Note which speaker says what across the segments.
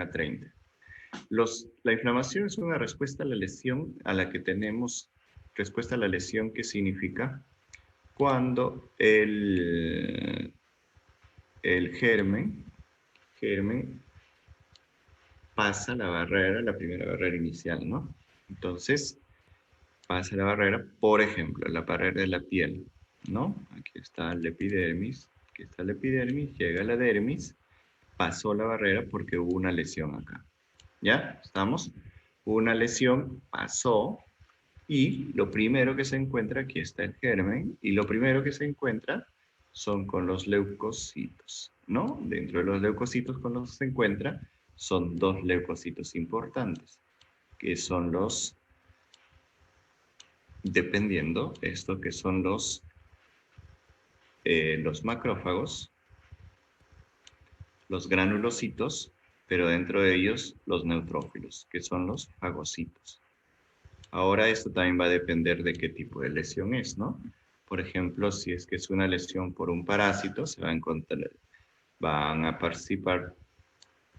Speaker 1: a 30. La inflamación es una respuesta a la lesión a la que tenemos, respuesta a la lesión que significa cuando el germen pasa la primera barrera inicial, ¿no? Entonces, pasa la barrera, por ejemplo, la barrera de la piel, ¿no? Aquí está la epidermis, llega a la dermis, pasó la barrera porque hubo una lesión acá. ¿Ya? ¿Estamos? Hubo una lesión, pasó, y lo primero que se encuentra, aquí está el germen, y lo primero que se encuentra son con los leucocitos, ¿no? Dentro de los leucocitos con los que se encuentra son dos leucocitos importantes, que son los, dependiendo, esto que son los macrófagos, los granulocitos, pero dentro de ellos los neutrófilos, que son los fagocitos. Ahora esto también va a depender de qué tipo de lesión es, ¿no? Por ejemplo, si es que es una lesión por un parásito, se va a encontrar, van a participar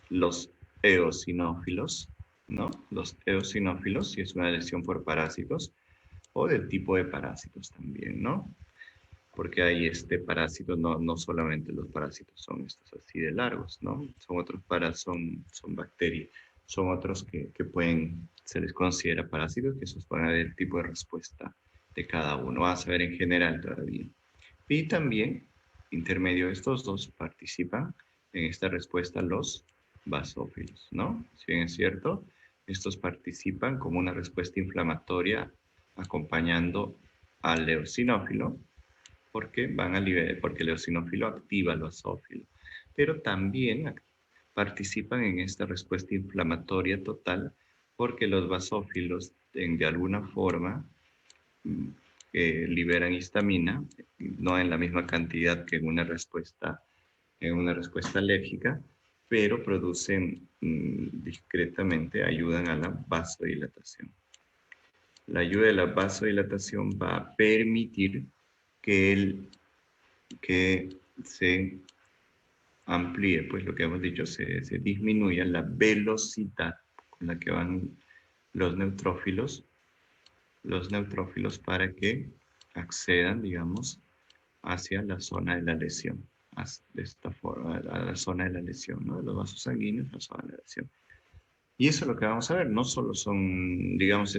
Speaker 1: los eosinófilos, ¿no? Los eosinófilos, si es una lesión por parásitos, o del tipo de parásitos también, ¿no? Porque hay parásitos, no solamente los parásitos son estos así de largos, ¿no? Son otros son bacterias, son otros que se les considera parásitos, que esos van a ver el tipo de respuesta de cada uno. Vamos a ver en general todavía. Y también, intermedio de estos dos, participan en esta respuesta los basófilos, ¿no? Si bien es cierto, estos participan como una respuesta inflamatoria acompañando al eosinófilo, porque porque el eosinófilo activa al basófilo, pero también participan en esta respuesta inflamatoria total porque los basófilos de alguna forma liberan histamina, no en la misma cantidad que en una respuesta alérgica, pero producen discretamente, ayudan a la vasodilatación. La ayuda de la vasodilatación va a permitir que se amplíe, pues lo que hemos dicho, se disminuya la velocidad con la que van los neutrófilos para que accedan, digamos, hacia la zona de la lesión, de esta forma, a la zona de la lesión, ¿no? De los vasos sanguíneos, la zona de la lesión. Y eso es lo que vamos a ver, no solo son, digamos,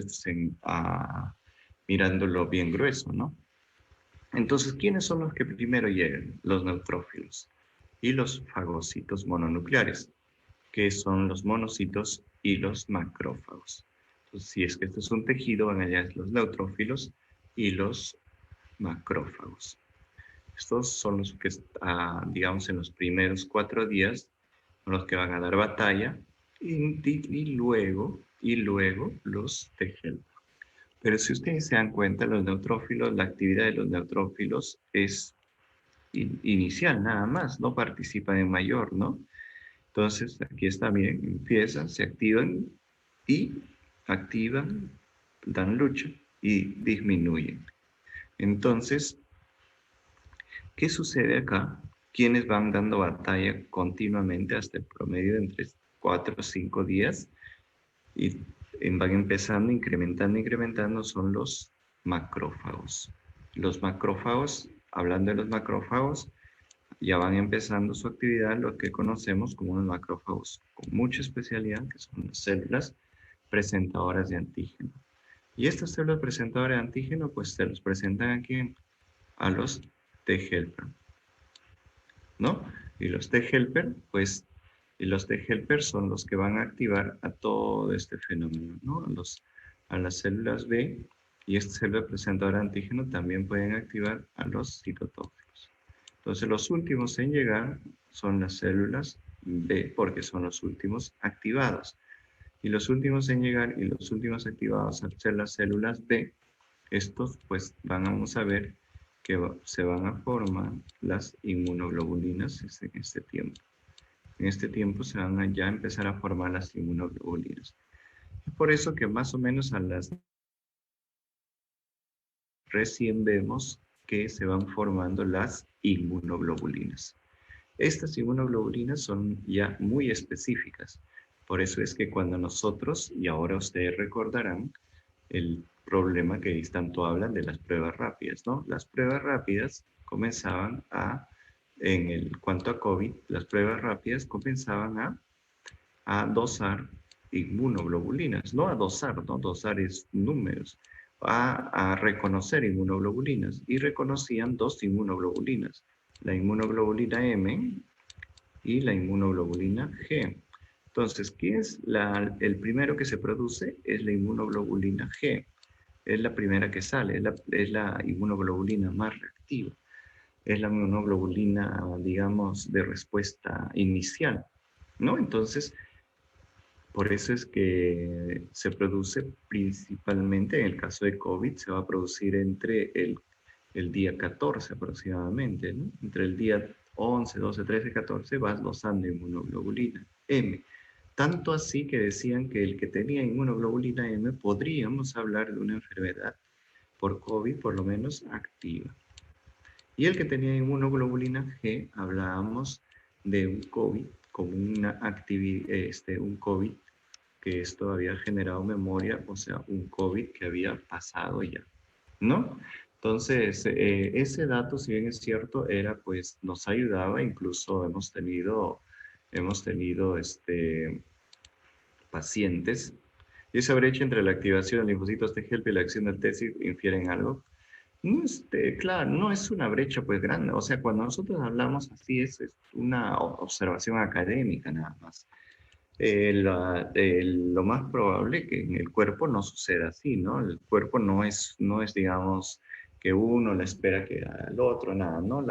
Speaker 1: mirándolo bien grueso, ¿no? Entonces, ¿quiénes son los que primero llegan? Los neutrófilos y los fagocitos mononucleares, que son los monocitos y los macrófagos. Entonces, si es que esto es un tejido, van allá los neutrófilos y los macrófagos. Estos son los que, digamos, en los primeros 4 días, son los que van a dar batalla, y luego los T helper. Pero si ustedes se dan cuenta, los neutrófilos, la actividad de los neutrófilos es inicial nada más, no participan en mayor, ¿no? Entonces, aquí está bien, empiezan, se activan, dan lucha y disminuyen. Entonces, ¿qué sucede acá? Quienes van dando batalla continuamente hasta el promedio de entre 4 o 5 días y van empezando, incrementando, son los macrófagos. Los macrófagos, hablando de los macrófagos, ya van empezando su actividad, lo que conocemos como unos macrófagos con mucha especialidad, que son las células presentadoras de antígeno. Y estas células presentadoras de antígeno, pues se los presentan aquí a los T helper, ¿no? Y los T helper, pues, son los que van a activar a todo este fenómeno, ¿no? A las células B, y esta célula presentadora de antígeno también pueden activar a los citotóxicos. Entonces, los últimos en llegar son las células B, porque son los últimos activados. Y los últimos en llegar y los últimos activados al ser las células B, estos pues vamos a ver que se van a formar las inmunoglobulinas en este tiempo. En este tiempo se van a ya empezar a formar las inmunoglobulinas. Es por eso que más o menos recién vemos que se van formando las inmunoglobulinas. Estas inmunoglobulinas son ya muy específicas, Por eso es que cuando nosotros, y ahora ustedes recordarán, el problema que tanto hablan de las pruebas rápidas, ¿no? Las pruebas rápidas comenzaban en el cuanto a COVID, las pruebas rápidas comenzaban a dosar inmunoglobulinas, no a dosar, ¿no? Dosar es números, a reconocer inmunoglobulinas y reconocían dos inmunoglobulinas, la inmunoglobulina M y la inmunoglobulina G. Entonces, ¿qué es el primero que se produce? Es la inmunoglobulina G. Es la primera que sale, es la inmunoglobulina más reactiva. Es la inmunoglobulina, digamos, de respuesta inicial, ¿no? Entonces, por eso es que se produce principalmente, en el caso de COVID, se va a producir entre el día 14 aproximadamente, ¿no? Entre el día 11, 12, 13, 14 vas dosando inmunoglobulina M. Tanto así que decían que el que tenía inmunoglobulina M podríamos hablar de una enfermedad por COVID por lo menos activa. Y el que tenía inmunoglobulina G, hablábamos de un COVID como un COVID que esto había generado memoria, o sea, un COVID que había pasado ya, ¿no? Entonces, ese dato, si bien es cierto, pues, nos ayudaba, incluso hemos tenido pacientes, y esa brecha entre la activación de linfocitos T helper y la acción del TSI infieren algo. No, claro, no es una brecha pues grande, o sea, cuando nosotros hablamos así es una observación académica nada más. Lo más probable que en el cuerpo no suceda así, ¿no? El cuerpo no es digamos, que uno la espera que al otro, nada, ¿no?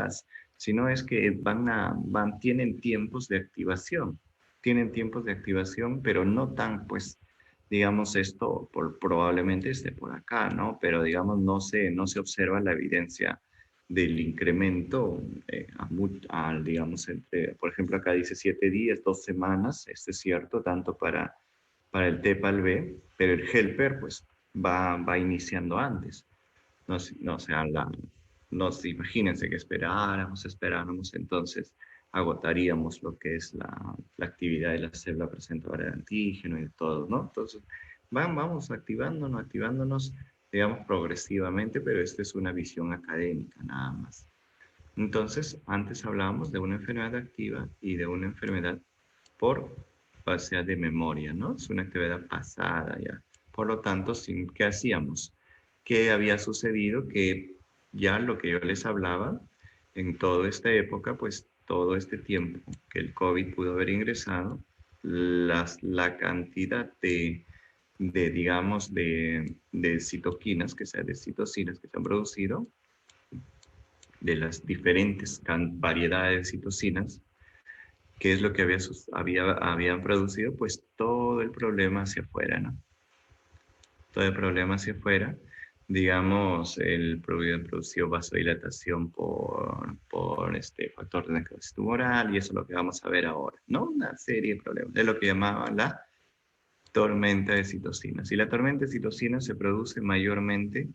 Speaker 1: Sino es que tienen tiempos de activación, pero no tan, pues, digamos, esto probablemente esté por acá, ¿no? Pero, digamos, no se observa la evidencia del incremento, digamos, por ejemplo, acá dice 7 días, 2 semanas, esto es cierto, tanto para el TEPAL-B, pero el helper, pues, va iniciando antes. No se habla, imagínense que esperáramos, entonces agotaríamos lo que es la actividad de la célula presentadora de antígeno y de todo, ¿no? Entonces, vamos activándonos, digamos, progresivamente, pero esta es una visión académica nada más. Entonces, antes hablábamos de una enfermedad activa y de una enfermedad por, o sea, de memoria, ¿no? Es una actividad pasada ya. Por lo tanto, ¿qué hacíamos? ¿Qué había sucedido? Que ya lo que yo les hablaba, en toda esta época, pues todo este tiempo que el COVID pudo haber ingresado, la cantidad digamos, de citoquinas, que sea de citocinas que se han producido, de las diferentes variedades de citocinas, qué es lo que habían producido, pues todo el problema hacia afuera, ¿no? Todo el problema hacia afuera, digamos, el producido vasodilatación por este factor de necrosis tumoral, y eso es lo que vamos a ver ahora, ¿no? Una serie de problemas, es lo que llamaban la tormenta de citocinas. Y la tormenta de citocinas se produce mayormente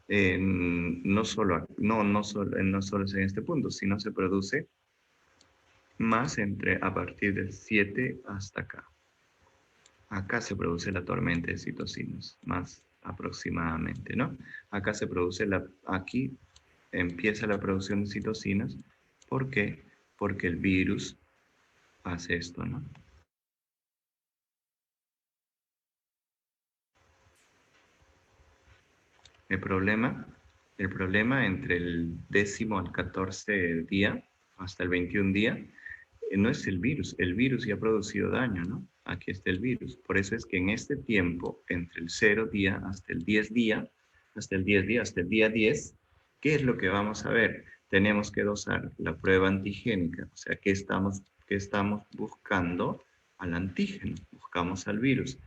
Speaker 1: no solo en este punto, sino se produce más a partir del 7 hasta acá. Acá se produce la tormenta de citocinas, más aproximadamente, ¿no? Acá aquí empieza la producción de citocinas. ¿Por qué? Porque el virus hace esto, ¿no? El problema, el problema entre el 10º al 14 día, hasta el 21 día, no es el virus ya ha producido daño, ¿no? Aquí está el virus. Por eso es que en este tiempo, entre el 0 día hasta el 10 día, hasta el día 10, ¿qué es lo que vamos a ver? Tenemos que dosar la prueba antigénica, o sea, ¿qué estamos buscando? Al antígeno, buscamos al virus.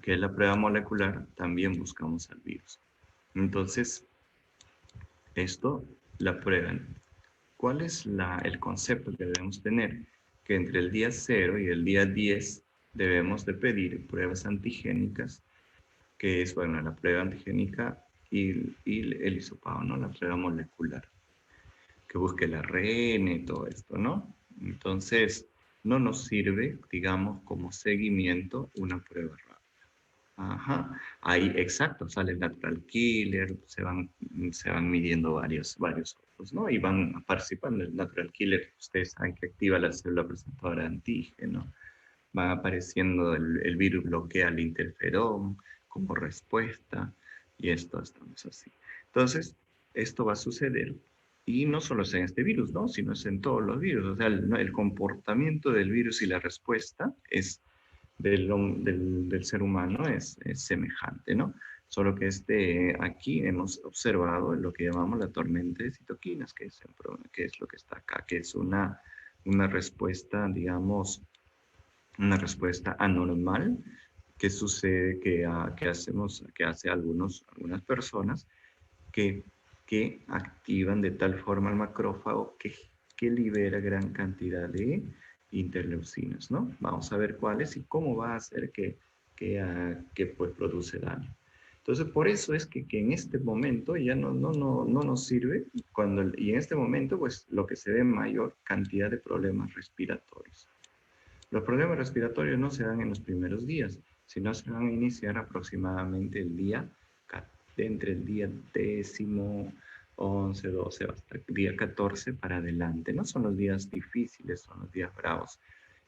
Speaker 1: ¿Qué es la prueba molecular? También buscamos al virus. Entonces, esto la prueban. ¿Cuál es el concepto que debemos tener? Que entre el día 0 y el día 10 debemos de pedir pruebas antigénicas, que es, bueno, la prueba antigénica y el hisopado, ¿no? La prueba molecular, que busque el ARN y todo esto, ¿no? Entonces, no nos sirve, digamos, como seguimiento una prueba rápida. Ajá, ahí exacto, sale el natural killer, se van midiendo varios otros, ¿no? Y van participando. El natural killer, ustedes saben que activa la célula presentadora de antígeno, van apareciendo, el virus bloquea el interferón como respuesta, y esto estamos así. Entonces, esto va a suceder, y no solo es en este virus, ¿no? Sino es en todos los virus. O sea, el comportamiento del virus y la respuesta es del ser humano es semejante, ¿no? Solo que aquí hemos observado lo que llamamos la tormenta de citoquinas, que es lo que está acá, que es una respuesta, digamos, una respuesta anormal que sucede, que hace algunas personas que, que activan de tal forma el macrófago que libera gran cantidad de interleucinas, ¿no? Vamos a ver cuáles y cómo va a hacer que pues produce daño. Entonces, por eso es que en este momento ya no nos sirve, y en este momento, pues, lo que se ve mayor cantidad de problemas respiratorios. Los problemas respiratorios no se dan en los primeros días, sino se van a iniciar aproximadamente entre el día 10, 11, 12, hasta el día 14 para adelante. No son los días difíciles, son los días bravos,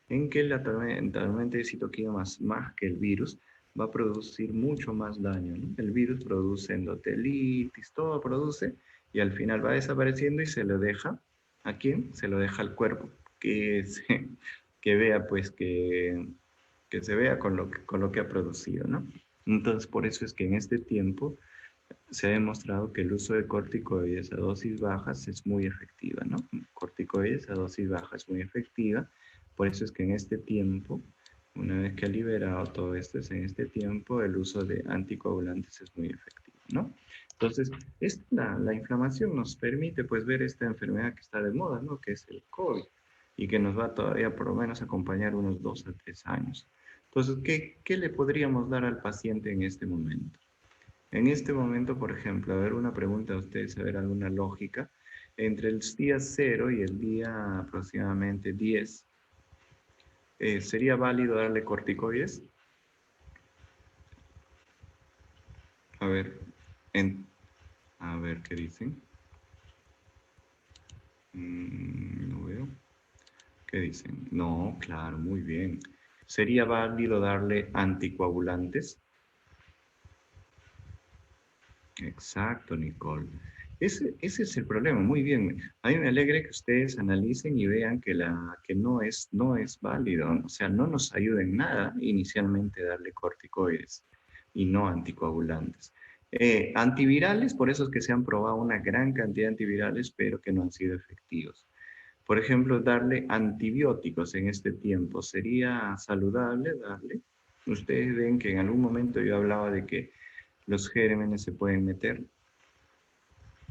Speaker 1: en que la tormenta de citoquina más que el virus va a producir mucho más daño, ¿no? El virus produce endotelitis, todo produce, y al final va desapareciendo y se lo deja, ¿a quién? Se lo deja al cuerpo, que, que vea pues que se vea con lo que ha producido, ¿no? Entonces, por eso es que en este tiempo se ha demostrado que el uso de corticoides a dosis bajas es muy efectiva, ¿no? Corticoides a dosis bajas es muy efectiva, por eso es que en este tiempo, una vez que ha liberado todo esto, en este tiempo el uso de anticoagulantes es muy efectivo, ¿no? Entonces, la inflamación nos permite pues ver esta enfermedad que está de moda, ¿no? Que es el COVID, y que nos va todavía por lo menos a acompañar unos 2 a 3 años. Entonces, ¿qué le podríamos dar al paciente en este momento? En este momento, por ejemplo, a ver una pregunta a ustedes, a ver alguna lógica. Entre el día 0 y el día aproximadamente 10, ¿sería válido darle corticoides? A ver, en, a ver qué dicen. No veo. ¿Qué dicen? No, claro, muy bien. ¿Sería válido darle anticoagulantes? Exacto, Nicole. Ese es el problema. Muy bien. A mí me alegra que ustedes analicen y vean que no es válido. O sea, no nos ayuda en nada inicialmente darle corticoides y no anticoagulantes. Antivirales, por eso es que se han probado una gran cantidad de antivirales, pero que no han sido efectivos. Por ejemplo, darle antibióticos en este tiempo, ¿sería saludable darle? Ustedes ven que en algún momento yo hablaba de que los gérmenes se pueden meter.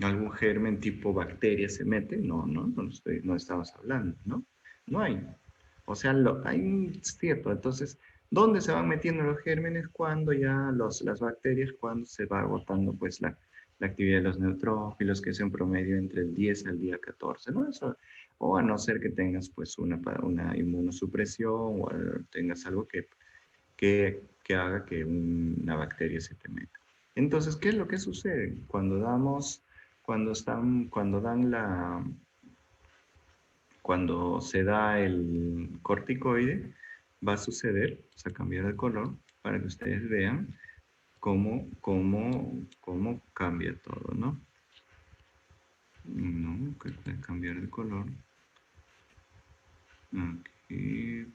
Speaker 1: ¿Algún germen tipo bacteria se mete? No estamos hablando, ¿no? No hay. O sea, hay cierto. Entonces, ¿dónde se van metiendo los gérmenes? Cuando ya las bacterias, cuando se va agotando pues la actividad de los neutrófilos, que es un promedio entre el 10 al día 14, ¿no? Eso, o a no ser que tengas pues una inmunosupresión o tengas algo que haga que una bacteria se te meta. Entonces, ¿qué es lo que sucede? Cuando se da el corticoide, va a suceder, vamos a cambiar de color para que ustedes vean cómo cambia todo, ¿no? No, que puede cambiar de color. Aquí,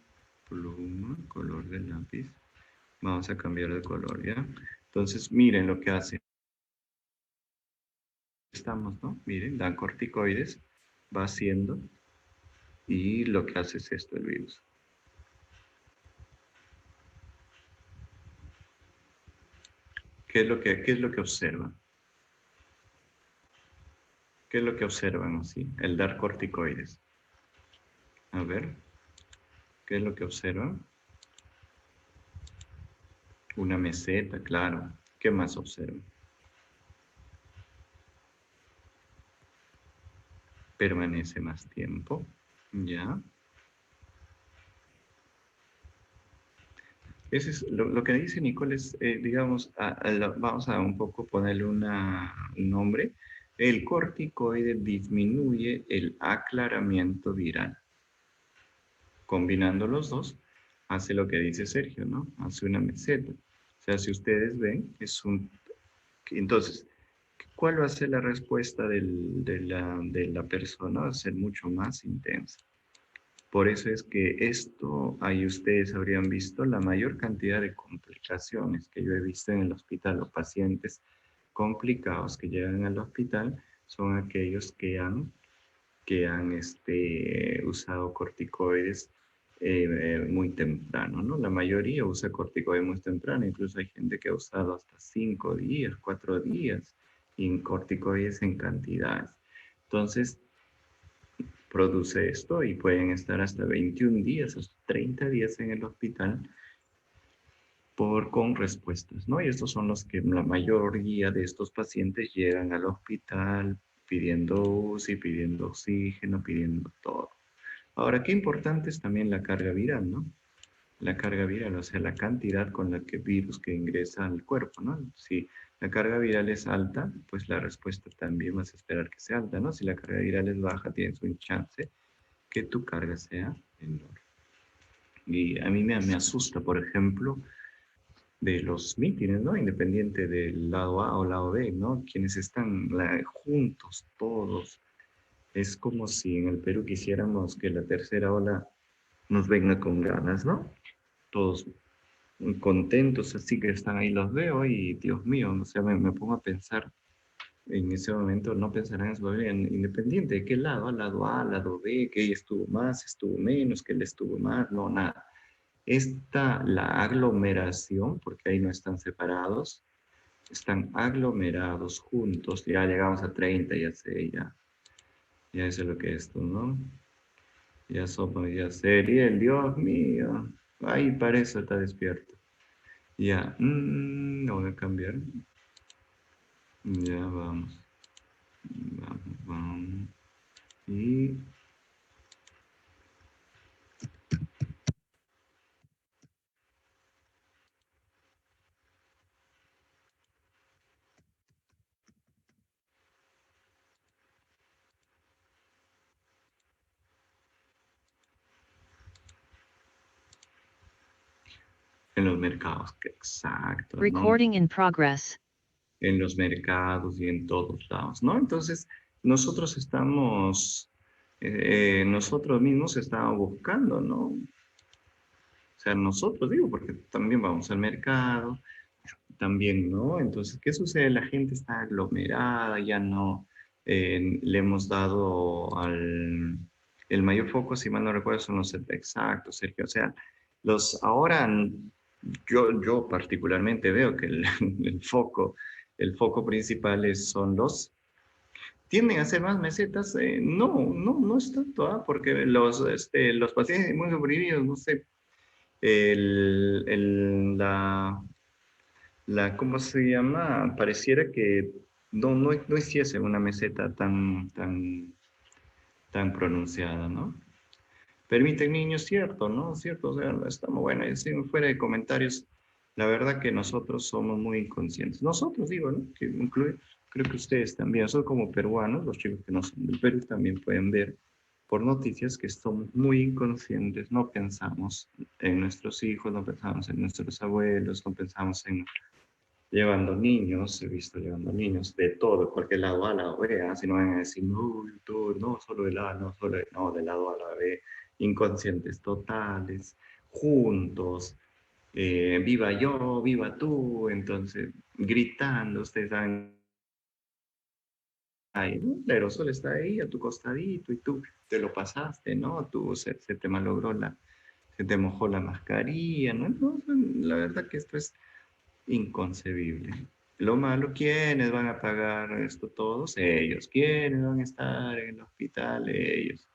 Speaker 1: pluma, color del lápiz. Vamos a cambiar de color, ¿ya? Entonces, miren lo que hace. Estamos, ¿no? Miren, dan corticoides, va haciendo, y lo que hace es esto, el virus. ¿Qué es lo que observan? ¿Qué es lo que observan así? El dar corticoides. A ver, ¿qué es lo que observan? Una meseta, claro. ¿Qué más observan? Permanece más tiempo, ¿ya? Ese es lo que dice Nicole es, digamos, vamos a un poco ponerle un nombre. El corticoide disminuye el aclaramiento viral. Combinando los dos, hace lo que dice Sergio, ¿no? Hace una meseta. O sea, si ustedes ven, es un... Entonces, ¿cuál va a ser la respuesta de la persona? Va a ser mucho más intensa. Por eso es que esto, ahí ustedes habrían visto la mayor cantidad de complicaciones que yo he visto en el hospital. Los pacientes complicados que llegan al hospital son aquellos que han usado corticoides muy temprano, ¿no? La mayoría usa corticoides muy temprano, incluso hay gente que ha usado hasta 5 días, 4 días, y corticoides en cantidades. Entonces, produce esto y pueden estar hasta 21 días, hasta 30 días en el hospital con respuestas, ¿no? Y estos son los que la mayoría de estos pacientes llegan al hospital pidiendo UCI, pidiendo oxígeno, pidiendo todo. Ahora, qué importante es también la carga viral, ¿no? La carga viral, o sea, la cantidad con la que virus que ingresa al cuerpo, ¿no? Si la carga viral es alta, pues la respuesta también vas a esperar que sea alta, ¿no? Si la carga viral es baja, tienes un chance que tu carga sea menor. Y a mí me asusta, por ejemplo, de los mítines, ¿no? Independiente del lado A o lado B, ¿no? Quienes están juntos, todos. Es como si en el Perú quisiéramos que la tercera ola nos venga con ganas, ¿no? Todos muy contentos, así que están ahí, los veo y Dios mío, o sea, me pongo a pensar en ese momento, no pensarán en su vida independiente de qué lado, al lado A, al lado B, que ella estuvo más, estuvo menos, que él estuvo más, no, nada. La aglomeración, porque ahí no están separados, están aglomerados juntos, ya llegamos a 30, ya sé, ya sé lo que es esto, ¿no? Ya somos, ya Seriel, Dios mío, ay, para eso está despierto. Ya, lo voy a cambiar, ya vamos, y en los mercados, exacto, ¿no?
Speaker 2: Recording in progress.
Speaker 1: En los mercados y en todos lados, ¿no? Entonces, nosotros mismos estamos buscando, ¿no? O sea, nosotros digo, porque también vamos al mercado, también, ¿no? Entonces, ¿qué sucede? La gente está aglomerada, ya no le hemos dado el mayor foco, si mal no recuerdo, son los exactos, Sergio. O sea, ahora yo particularmente veo que el foco principal son tienden a ser más mesetas. No es tanto, porque los pacientes muy oprimidos, no sé, el, el- la, ¿cómo se llama? Pareciera que no hiciese una meseta tan pronunciada, ¿no? Permiten niños, cierto, ¿no? Cierto, o sea, estamos, bueno, y fuera de comentarios, la verdad que nosotros somos muy inconscientes. Nosotros, digo, ¿no? Que incluye, creo que ustedes también, son como peruanos, los chicos que no son del Perú también pueden ver por noticias que somos muy inconscientes, no pensamos en nuestros hijos, no pensamos en nuestros abuelos, no pensamos en llevando niños, he visto llevando niños de todo, cualquier lado A, lado B, si no van a decir, no, YouTube, no, solo del A, no, no, del lado A, lado B, inconscientes totales, juntos, viva yo, viva tú, entonces, gritando, ustedes saben, ahí, ¿no? El aerosol está ahí a tu costadito y tú te lo pasaste, ¿no? Se te malogró se te mojó la mascarilla, ¿no? No, la verdad que esto es inconcebible. Lo malo, ¿quiénes van a pagar esto? Todos ellos. ¿Quiénes van a estar en el hospital? Ellos.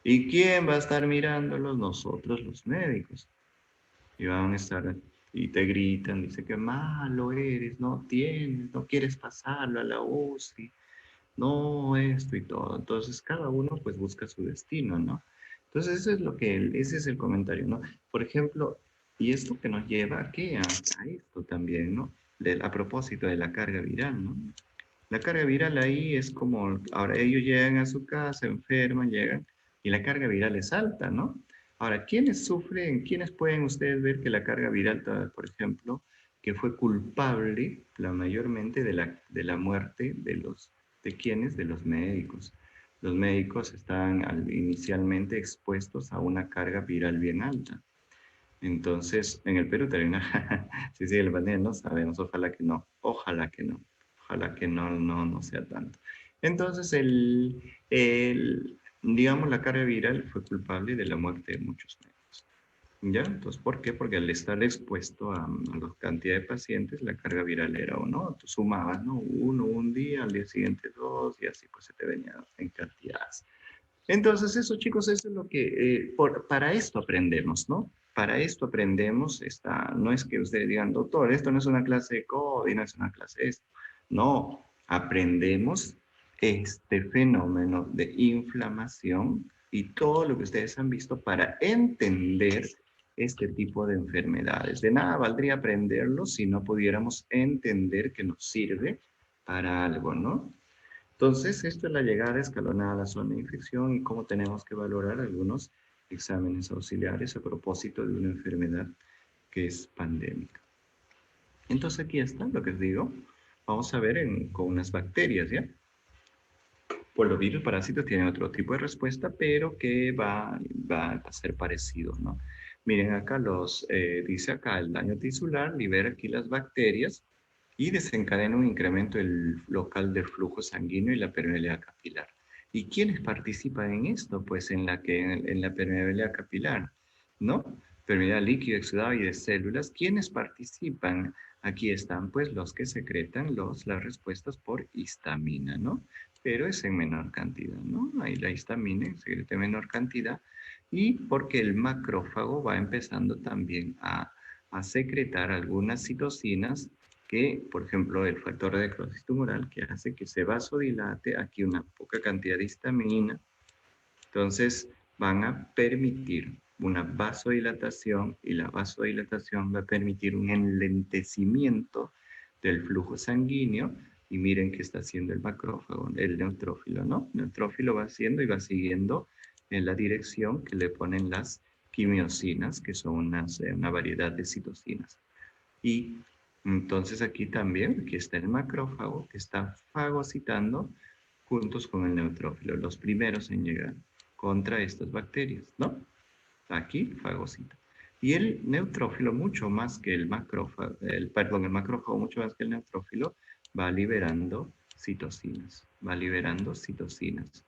Speaker 1: ¿Y quién va a estar mirándolos? Nosotros, los médicos. Y van a estar y te gritan, dice que malo eres, no tienes, no quieres pasarlo a la UCI, no esto y todo. Entonces cada uno pues busca su destino, ¿no? Entonces eso es ese es el comentario, ¿no? Por ejemplo, Y esto que nos lleva ¿a qué? A esto también, ¿no? A propósito de la carga viral, ¿no? La carga viral ahí es como, ahora ellos llegan a su casa, enferman, llegan, y la carga viral es alta, ¿no? Ahora, ¿quiénes sufren, quiénes pueden ustedes ver que la carga viral, por ejemplo, que fue culpable, la mayormente, de la muerte ¿de quiénes? De los médicos. Los médicos están inicialmente expuestos a una carga viral bien alta. Entonces, en el Perú termina, si sigue la pandemia, no sabemos, ojalá que no, no, no sea tanto. Entonces, digamos, la carga viral fue culpable de la muerte de muchos médicos. ¿Ya? Entonces, ¿por qué? Porque al estar expuesto a la cantidad de pacientes, la carga viral era uno, tú sumabas, ¿no? Uno un día, al día siguiente dos, y así pues se te venía en cantidades. Entonces, eso, chicos, eso es lo que, para esto aprendemos, ¿no? Para esto aprendemos, no es que ustedes digan, doctor, esto no es una clase de código, no es una clase de esto. No, aprendemos este fenómeno de inflamación y todo lo que ustedes han visto para entender este tipo de enfermedades. De nada valdría aprenderlo si no pudiéramos entender que nos sirve para algo, ¿no? Entonces, esto es la llegada escalonada a la zona de infección y cómo tenemos que valorar algunos exámenes auxiliares a propósito de una enfermedad que es pandémica. Entonces, aquí está lo que os digo. Vamos a ver con unas bacterias, ¿ya? Pues los virus parásitos tienen otro tipo de respuesta, pero que va a ser parecido, ¿no? Miren acá dice acá, el daño tisular libera aquí las bacterias y desencadena un incremento del local del flujo sanguíneo y la permeabilidad capilar. ¿Y quiénes participan en esto? Pues en la permeabilidad capilar, ¿no? Permeabilidad líquida, exudada y de células. ¿Quiénes participan? Aquí están pues los que secretan las respuestas por histamina, ¿no? Pero es en menor cantidad, ¿no? Ahí la histamina se secreta en menor cantidad y porque el macrófago va empezando también a secretar algunas citocinas que, por ejemplo, el factor de necrosis tumoral que hace que se vasodilate, aquí una poca cantidad de histamina, entonces van a permitir una vasodilatación y la vasodilatación va a permitir un enlentecimiento del flujo sanguíneo y miren qué está haciendo el macrófago, el neutrófilo, ¿no? El neutrófilo va haciendo y va siguiendo en la dirección que le ponen las quimiosinas, que son una variedad de citocinas. Y entonces aquí también, aquí está el macrófago que está fagocitando juntos con el neutrófilo, los primeros en llegar contra estas bacterias, ¿no? Aquí fagocita. Y el neutrófilo, mucho más que el macrófago, el macrófago, mucho más que el neutrófilo, va liberando citocinas, va liberando citocinas.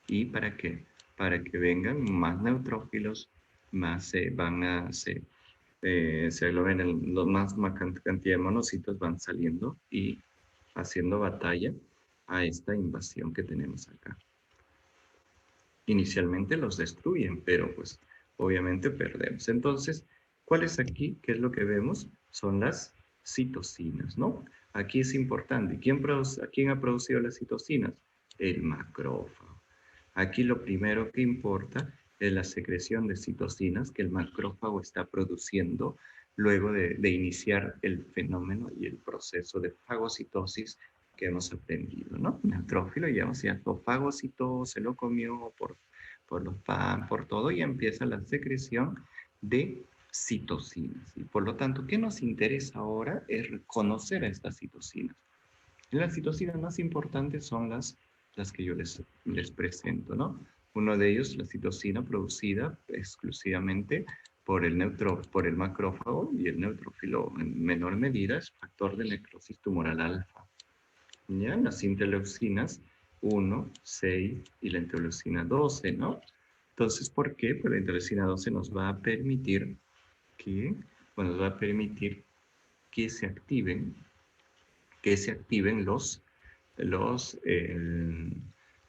Speaker 1: ¿Y para qué? Para que vengan más neutrófilos, más se aglomeran, más cantidad de monocitos van saliendo y haciendo batalla a esta invasión que tenemos acá. Inicialmente los destruyen, pero pues obviamente perdemos. Entonces, ¿cuál es aquí? ¿Qué es lo que vemos? Son las citocinas, ¿no? Aquí es importante. ¿Quién ha producido las citocinas? El macrófago. Aquí lo primero que importa es la secreción de citocinas que el macrófago está produciendo luego de iniciar el fenómeno y el proceso de fagocitosis que hemos aprendido, ¿no? Neutrófilo ya, o sea, fagocitó, se lo comió por los pan, por todo, y empieza la secreción de citocinas. Y por lo tanto, ¿qué nos interesa ahora? Es conocer a estas citocinas. Las citocinas más importantes son las que yo les presento, ¿no? Uno de ellos, la citocina producida exclusivamente por el macrófago y el neutrófilo en menor medida es factor de necrosis tumoral alfa. ¿Ya? Las interleucinas 1, 6 y la interleucina 12, ¿no? Entonces, ¿por qué? Pues la interleucina 12 nos va a permitir que, bueno, nos va a permitir que se activen que se activen los, eh,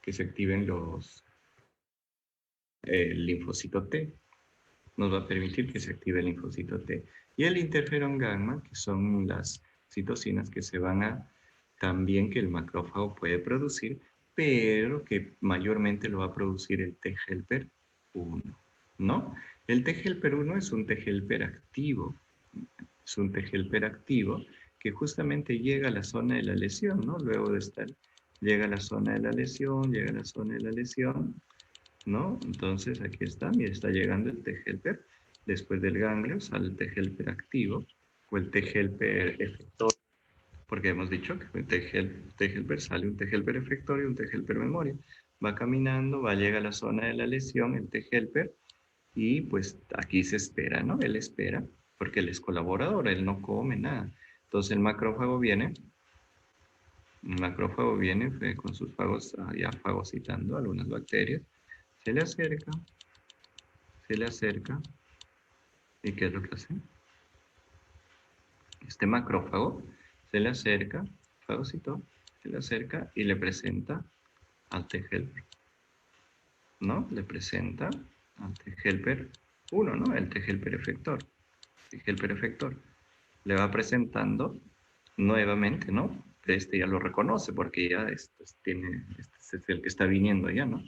Speaker 1: que se activen el linfocito T. Nos va a permitir que se active el linfocito T. Y el interferón gamma, que son las citocinas que se van a, también que el macrófago puede producir, pero que mayormente lo va a producir el T helper 1, ¿no? El T-helper-1 es un T-helper activo. Es un T-helper activo que justamente llega a la zona de la lesión, ¿no? Luego de estar, llega a la zona de la lesión, llega a la zona de la lesión, ¿no? Entonces aquí está, mira, está llegando el T-helper. Después del ganglio sale el T-helper activo o el T-helper efector, porque hemos dicho que el T-helper sale un T-helper efector y un T-helper memoria. Va caminando, va a llegar a la zona de la lesión, el T-helper, y pues aquí se espera, ¿no? Él espera, porque él es colaborador, él no come nada. Entonces el macrófago viene con sus fagos ya fagocitando algunas bacterias, se le acerca, se le acerca, ¿y qué es lo que hace? Este macrófago se le acerca, fagocitó, se le acerca y le presenta al T-helper, ¿no? Le presenta al T-helper 1, ¿no? El T-helper efector. T-helper efector. Le va presentando nuevamente, ¿no? Este ya lo reconoce porque ya este es el que está viniendo ya, ¿no?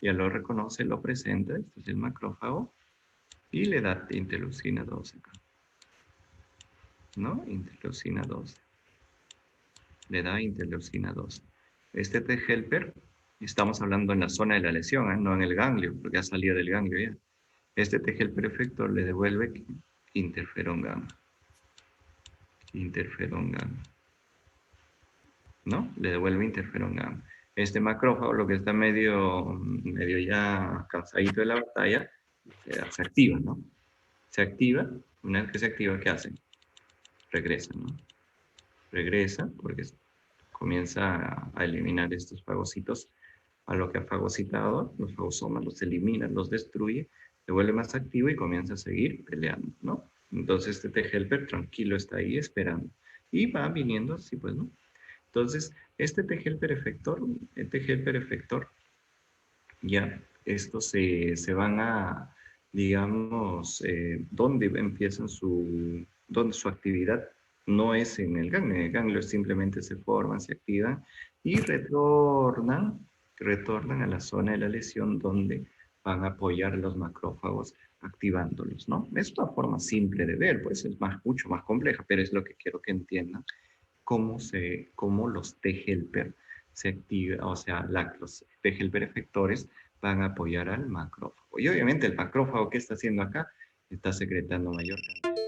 Speaker 1: Ya lo reconoce, lo presenta, este es el macrófago, y le da interleucina 12 acá, ¿no? Interleucina 12. Le da interleucina 12. Este T-helper, estamos hablando en la zona de la lesión, ¿eh? No en el ganglio, porque ha salido del ganglio ya. Este T-helper efector le devuelve interferón gamma. Interferón gamma. ¿No? Le devuelve interferón gamma. Este macrófago, lo que está medio ya cansadito de la batalla, se activa, ¿no? Se activa, una vez que se activa, ¿qué hace? Regresa, ¿no? Regresa porque comienza a eliminar estos fagocitos a lo que ha fagocitado, los fagosomas los elimina, los destruye, se vuelve más activo y comienza a seguir peleando, ¿no? Entonces este T-helper tranquilo está ahí esperando y va viniendo así, pues, ¿no? Entonces, este T-helper efector, el T-helper efector, ya estos se van a, digamos, donde empiezan donde su actividad no es en el ganglio simplemente se forman, se activan y retornan a la zona de la lesión donde van a apoyar los macrófagos activándolos, ¿no? Es una forma simple de ver, pues es mucho más compleja, pero es lo que quiero que entiendan cómo los T-helper se activan, o sea, los T-helper efectores van a apoyar al macrófago. Y obviamente el macrófago, ¿qué está haciendo acá? Está secretando mayor cantidad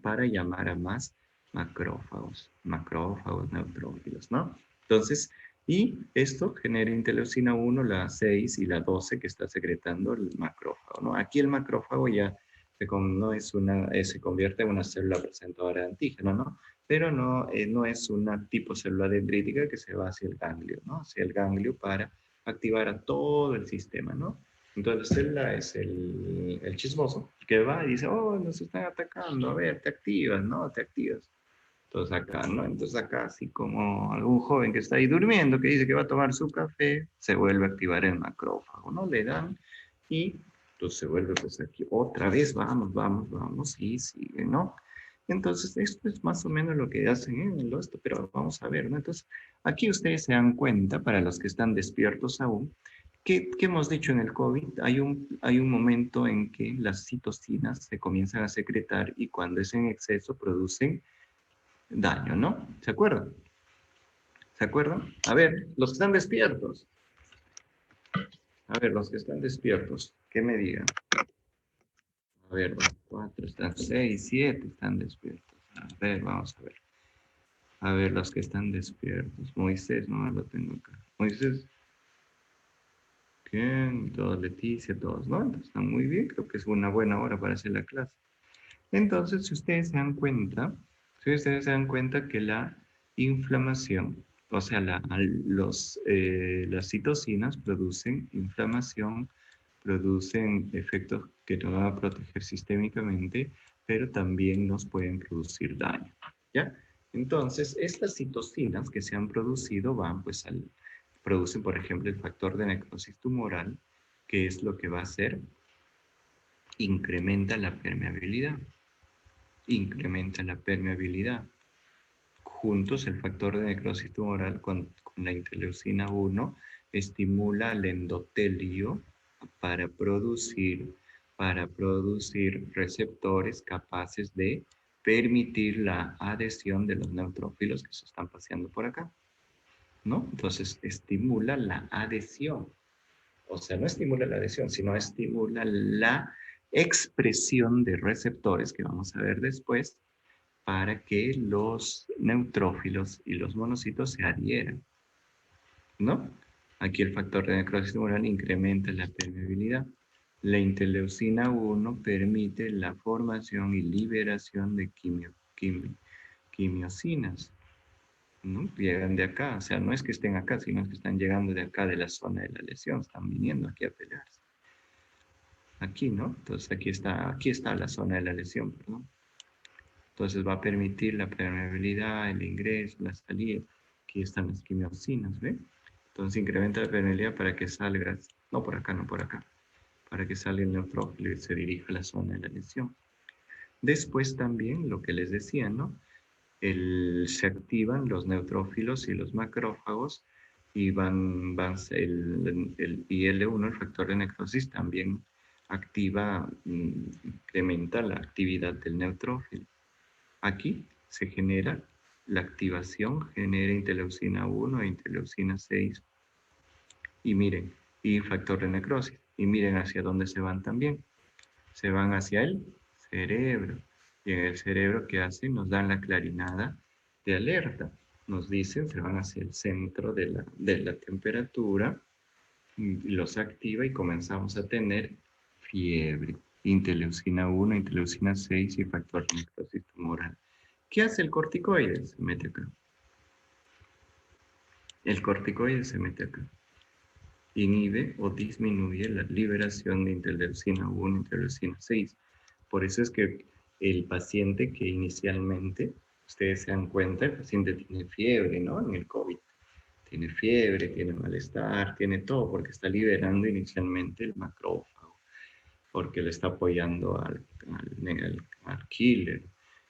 Speaker 1: para llamar a más macrófagos neutrófilos, ¿no? Entonces, y esto genera interleucina 1, la 6 y la 12 que está secretando el macrófago, ¿no? Aquí el macrófago ya no es se convierte en una célula presentadora de antígeno, ¿no? Pero no es una tipo célula dendrítica que se va hacia el ganglio, ¿no? Hacia el ganglio para activar a todo el sistema, ¿no? Entonces la célula es el chismoso que va y dice, oh, nos están atacando, a ver, te activas, ¿no? Te activas. Entonces acá, ¿no? Entonces acá, así como algún joven que está ahí durmiendo, que dice que va a tomar su café, se vuelve a activar el macrófago, ¿no? Le dan y entonces se vuelve pues aquí otra vez, vamos, y sigue, ¿no? Entonces esto es más o menos lo que hacen en el esto, pero vamos a ver, ¿no? Entonces aquí ustedes se dan cuenta, para los que están despiertos aún, ¿qué hemos dicho en el COVID? Hay un momento en que las citocinas se comienzan a secretar y cuando es en exceso producen daño, ¿no? ¿Se acuerdan? ¿Se acuerdan? A ver, los que están despiertos. A ver, los que están despiertos, ¿qué me digan? A ver, 4, están 6, 7 están despiertos. A ver, vamos a ver. A ver, los que están despiertos. Moisés, no lo tengo acá. Moisés, ¿quién? Todos, Leticia, todos, ¿no? Entonces, están muy bien, creo que es una buena hora para hacer la clase. Entonces, si ustedes se dan cuenta que la inflamación, o sea, las citocinas producen inflamación, producen efectos que nos van a proteger sistémicamente, pero también nos pueden producir daño, ¿ya? Entonces, estas citocinas que se han producido producen, por ejemplo, el factor de necrosis tumoral, que es lo que va a hacer, incrementa la permeabilidad. Incrementa la permeabilidad. Juntos, el factor de necrosis tumoral con la interleucina 1 estimula al endotelio para producir receptores capaces de permitir la adhesión de los neutrófilos que se están paseando por acá, ¿no? Entonces estimula la adhesión. O sea, no estimula la adhesión, sino estimula la expresión de receptores que vamos a ver después para que los neutrófilos y los monocitos se adhieran, ¿no? Aquí el factor de necrosis tumoral incrementa la permeabilidad. La interleucina 1 permite la formación y liberación de quimiosinas, ¿no? Llegan de acá, o sea, no es que estén acá, sino que están llegando de acá, de la zona de la lesión, están viniendo aquí a pelearse. Aquí, ¿no? Entonces aquí está la zona de la lesión, perdón. Entonces va a permitir la permeabilidad, el ingreso, la salida. Aquí están las quimiosinas, ¿ve? Entonces incrementa la permeabilidad para que salga, no por acá, no por acá, para que salga el neutrófilo y se dirija a la zona de la lesión. Después también, lo que les decía, ¿no? Se activan los neutrófilos y los macrófagos y el IL-1, el factor de necrosis, también incrementa la actividad del neutrófilo. Aquí se genera la activación, genera interleucina 1 e interleucina 6. Y miren, y factor de necrosis. Y miren hacia dónde se van también. Se van hacia el cerebro. Y en el cerebro, ¿qué hacen? Nos dan la clarinada de alerta. Nos dicen, se van hacia el centro de la temperatura, y los activa y comenzamos a tener fiebre. Interleucina 1, interleucina 6 y factor de necrosis tumoral. ¿Qué hace el corticoide? Se mete acá. El corticoide se mete acá. Inhibe o disminuye la liberación de interleucina 1, interleucina 6. Por eso es que el paciente que inicialmente, ustedes se dan cuenta, el paciente tiene fiebre, ¿no? En el COVID. Tiene fiebre, tiene malestar, tiene todo, porque está liberando inicialmente el macrófago, porque le está apoyando al killer.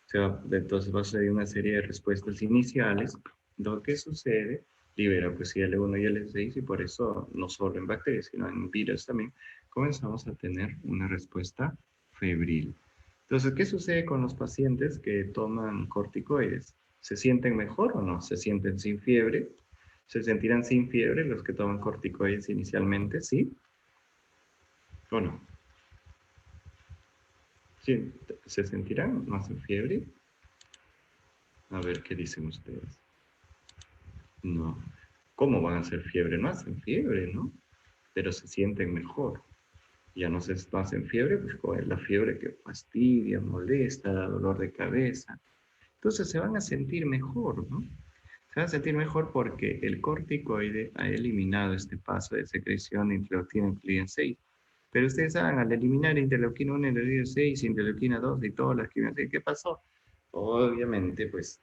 Speaker 1: O sea, entonces va a suceder una serie de respuestas iniciales. Lo que sucede, libera pues IL-1 y IL-6 y por eso no solo en bacterias, sino en virus también, comenzamos a tener una respuesta febril. Entonces, ¿qué sucede con los pacientes que toman corticoides? ¿Se sienten mejor o no? ¿Se sienten sin fiebre? ¿Se sentirán sin fiebre los que toman corticoides inicialmente? ¿Sí o no? ¿Sí? ¿Se sentirán más sin fiebre? A ver qué dicen ustedes. No. ¿Cómo van a hacer fiebre? No hacen fiebre, ¿no? Pero se sienten mejor. Ya no hacen fiebre, pues con la fiebre que fastidia, molesta, da dolor de cabeza. Entonces se van a sentir mejor, ¿no? Se van a sentir mejor porque el corticoide ha eliminado este paso de secreción de interleucina y 6. Pero ustedes saben, al eliminar interleuquina 1, interleuquina 6, interleuquina 2 y todas las quimioterapias, ¿qué pasó? Obviamente, pues,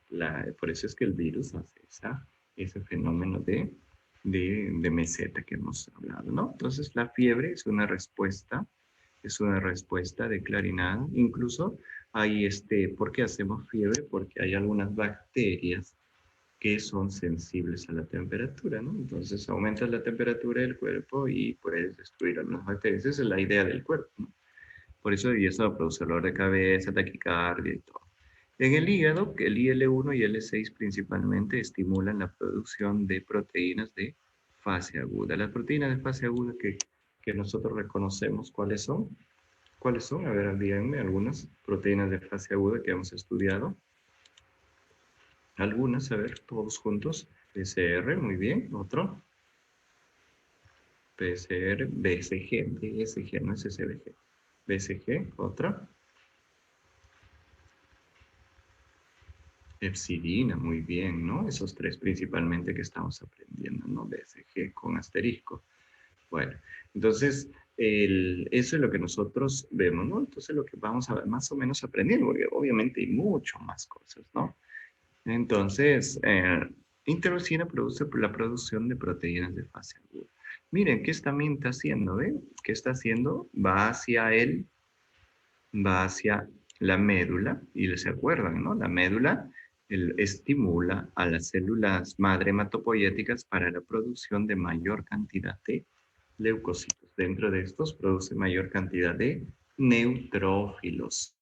Speaker 1: por eso es que el virus hace ese fenómeno de meseta que hemos hablado, ¿no? Entonces, la fiebre es una respuesta declarinada. Incluso hay, ¿por qué hacemos fiebre? Porque hay algunas bacterias que son sensibles a la temperatura, ¿no? Entonces aumentas la temperatura del cuerpo y puedes destruir algunas bacterias. Esa es la idea del cuerpo, ¿no? Por eso, y eso produce dolor de cabeza, taquicardia y todo. En el hígado, el IL-1 y IL-6 principalmente estimulan la producción de proteínas de fase aguda. Las proteínas de fase aguda que nosotros reconocemos, ¿cuáles son? ¿Cuáles son? A ver, díganme algunas proteínas de fase aguda que hemos estudiado. Algunas, a ver, todos juntos. PCR, muy bien. Otro. PCR, BCG, BSG, no es SBG. BCG, otra. Epsidina, muy bien, ¿no? Esos tres principalmente que estamos aprendiendo, ¿no? BSG con asterisco. Bueno, entonces, eso es lo que nosotros vemos, ¿no? Entonces, lo que vamos a ver más o menos aprendiendo, porque obviamente hay mucho más cosas, ¿no? Entonces, interleucina produce la producción de proteínas de fase aguda. Miren, ¿qué también está haciendo? ¿Ven? ¿Qué está haciendo? Va hacia la médula, y se acuerdan, ¿no? La médula estimula a las células madre hematopoyéticas para la producción de mayor cantidad de leucocitos. Dentro de estos produce mayor cantidad de neutrófilos.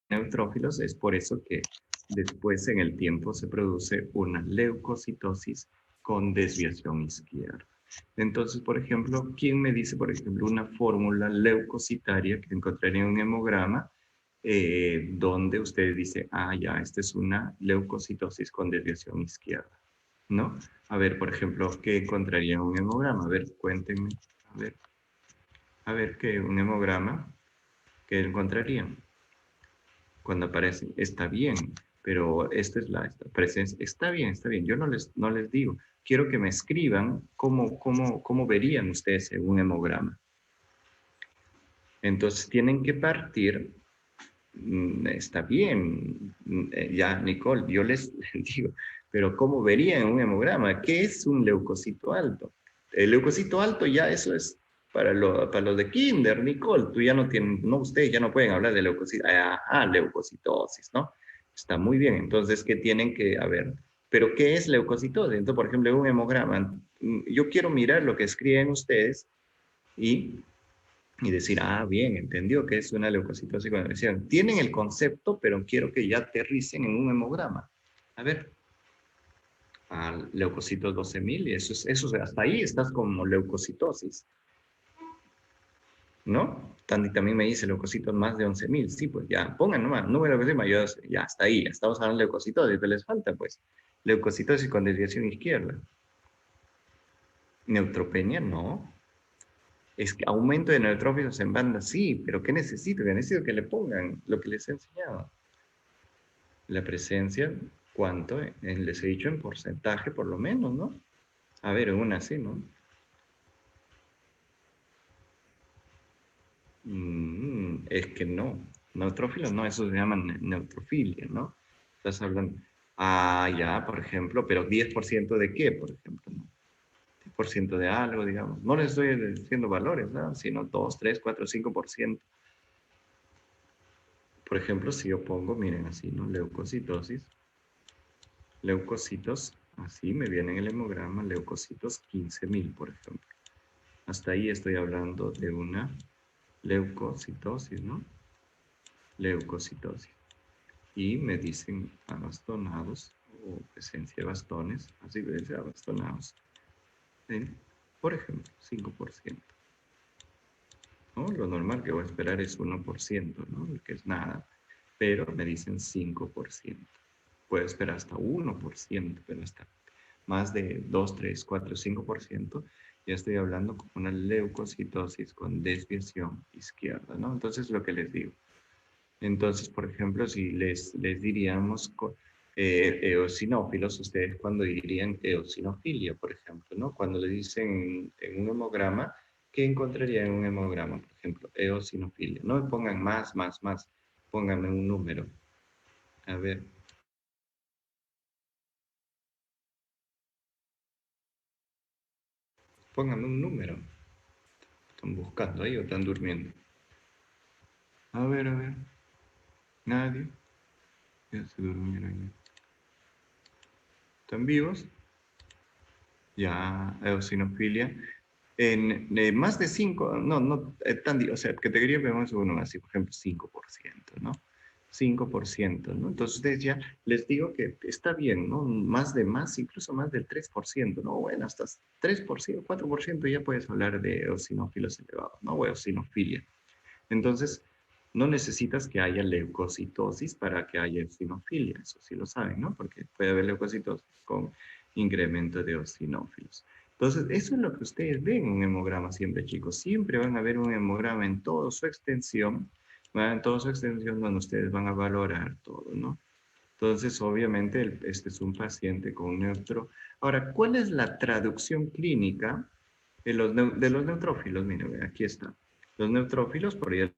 Speaker 1: Neutrófilos es por eso que después en el tiempo se produce una leucocitosis con desviación izquierda. Entonces, por ejemplo, ¿quién me dice, por ejemplo, una fórmula leucocitaria que encontraría en un hemograma donde usted dice, ah, ya, esta es una leucocitosis con desviación izquierda, ¿no? A ver, por ejemplo, ¿qué encontraría en un hemograma? A ver, cuéntenme. A ver, ¿qué un hemograma? ¿Qué encontrarían? Cuando aparece, está bien, pero esta es la presencia, está bien, yo no les digo, quiero que me escriban cómo verían ustedes en un hemograma. Entonces tienen que partir, está bien, ya Nicole, yo les digo, pero ¿cómo verían en un hemograma? ¿Qué es un leucocito alto? El leucocito alto ya eso es para los de kinder, Nicole, tú ya no tienes, no, ustedes ya no pueden hablar de leucocitosis, ¿no? Está muy bien, entonces, ¿qué tienen que, a ver, pero qué es leucocitosis? Entonces, por ejemplo, en un hemograma, yo quiero mirar lo que escriben ustedes y decir, ah, bien, entendió que es una leucocitosis con agresión. Tienen el concepto, pero quiero que ya aterricen en un hemograma. A ver, leucocitos 12.000, y eso hasta ahí estás como leucocitosis, ¿no? También me dice leucocitos más de 11.000, sí, pues ya, pongan nomás, número de mayores, ya hasta ahí, estamos hablando de leucocitosis, pero les falta, pues, leucocitosis con desviación izquierda. Neutropenia, no. Es que aumento de neutrófilos en banda, sí, pero ¿qué necesito? Que necesito que le pongan lo que les he enseñado. La presencia, ¿cuánto? Les he dicho en porcentaje, por lo menos, ¿no? A ver, una así, ¿no? Es que no. Neutrófilos no, eso se llama neutrofilia, ¿no? Estás hablando. Ah, ya, por ejemplo, pero 10% de qué, por ejemplo, ¿no? 10% de algo, digamos. No les estoy diciendo valores, ¿no? Sino 2, 3, 4, 5%. Por ejemplo, si yo pongo, miren así, ¿no? Leucocitosis. Leucocitos, así me viene en el hemograma, leucocitos 15.000, por ejemplo. Hasta ahí estoy hablando de una leucocitosis, ¿no? Leucocitosis. Y me dicen abastonados o presencia de bastones, así de abastonados, en, por ejemplo, 5%. ¿No? Lo normal que voy a esperar es 1%, ¿no? Que es nada, pero me dicen 5%. Puedo esperar hasta 1%, pero hasta más de 2, 3, 4, 5%, ya estoy hablando con una leucocitosis con desviación izquierda, ¿no? Entonces, lo que les digo. Entonces, por ejemplo, si les diríamos eosinófilos, ustedes cuando dirían eosinofilia, por ejemplo, ¿no? Cuando le dicen en un hemograma, ¿qué encontrarían en un hemograma? Por ejemplo, eosinofilia. No me pongan más, pónganme un número. A ver. Pónganme un número. Están buscando ahí o están durmiendo. A ver, a ver. Nadie. Ya se durmieron. ¿Están vivos? Ya, eosinofilia. En más de 5, no, o sea, categoría vemos uno así, por ejemplo, 5%, ¿no? 5%, ¿no? Entonces ustedes ya les digo que está bien, ¿no? Más, incluso más del 3%, ¿no? Bueno, hasta 3%, 4% ya puedes hablar de eosinófilos elevados, ¿no? O eosinofilia. Entonces, no necesitas que haya leucocitosis para que haya eosinofilia, eso sí lo saben, ¿no? Porque puede haber leucocitosis con incremento de eosinófilos. Entonces, eso es lo que ustedes ven en un hemograma siempre, chicos. Siempre van a ver un hemograma en toda su extensión, donde ustedes van a valorar todo, ¿no? Entonces, obviamente, este es un paciente con neutro. Ahora, ¿cuál es la traducción clínica de los neutrófilos? Miren, aquí está. Los neutrófilos, por ahí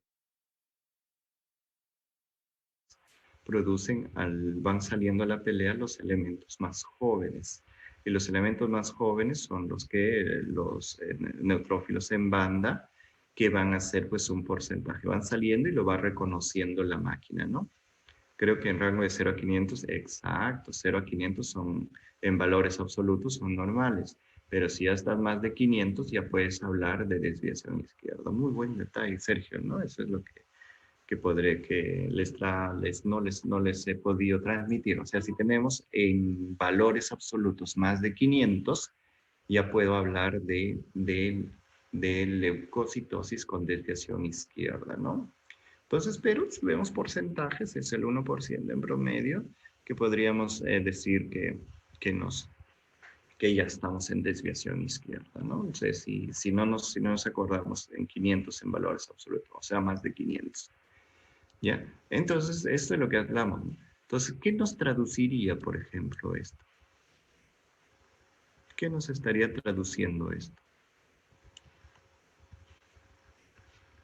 Speaker 1: van saliendo a la pelea los elementos más jóvenes. Y los elementos más jóvenes son los neutrófilos en banda, que van a ser pues un porcentaje. Van saliendo y lo va reconociendo la máquina, ¿no? Creo que en rango de 0 a 500, exacto, 0 a 500 son, en valores absolutos, son normales. Pero si ya estás más de 500, ya puedes hablar de desviación izquierda. Muy buen detalle, Sergio, ¿no? Eso es lo que podré, que no les he podido transmitir. O sea, si tenemos en valores absolutos más de 500, ya puedo hablar de leucocitosis con desviación izquierda, ¿no? Entonces, pero si vemos porcentajes, es el 1% en promedio, que podríamos decir que ya estamos en desviación izquierda, ¿no? O sea, si no nos acordamos en 500 en valores absolutos, o sea, más de 500, ¿ya? Entonces, esto es lo que hablamos, ¿no? Entonces, ¿qué nos traduciría, por ejemplo, esto? ¿Qué nos estaría traduciendo esto?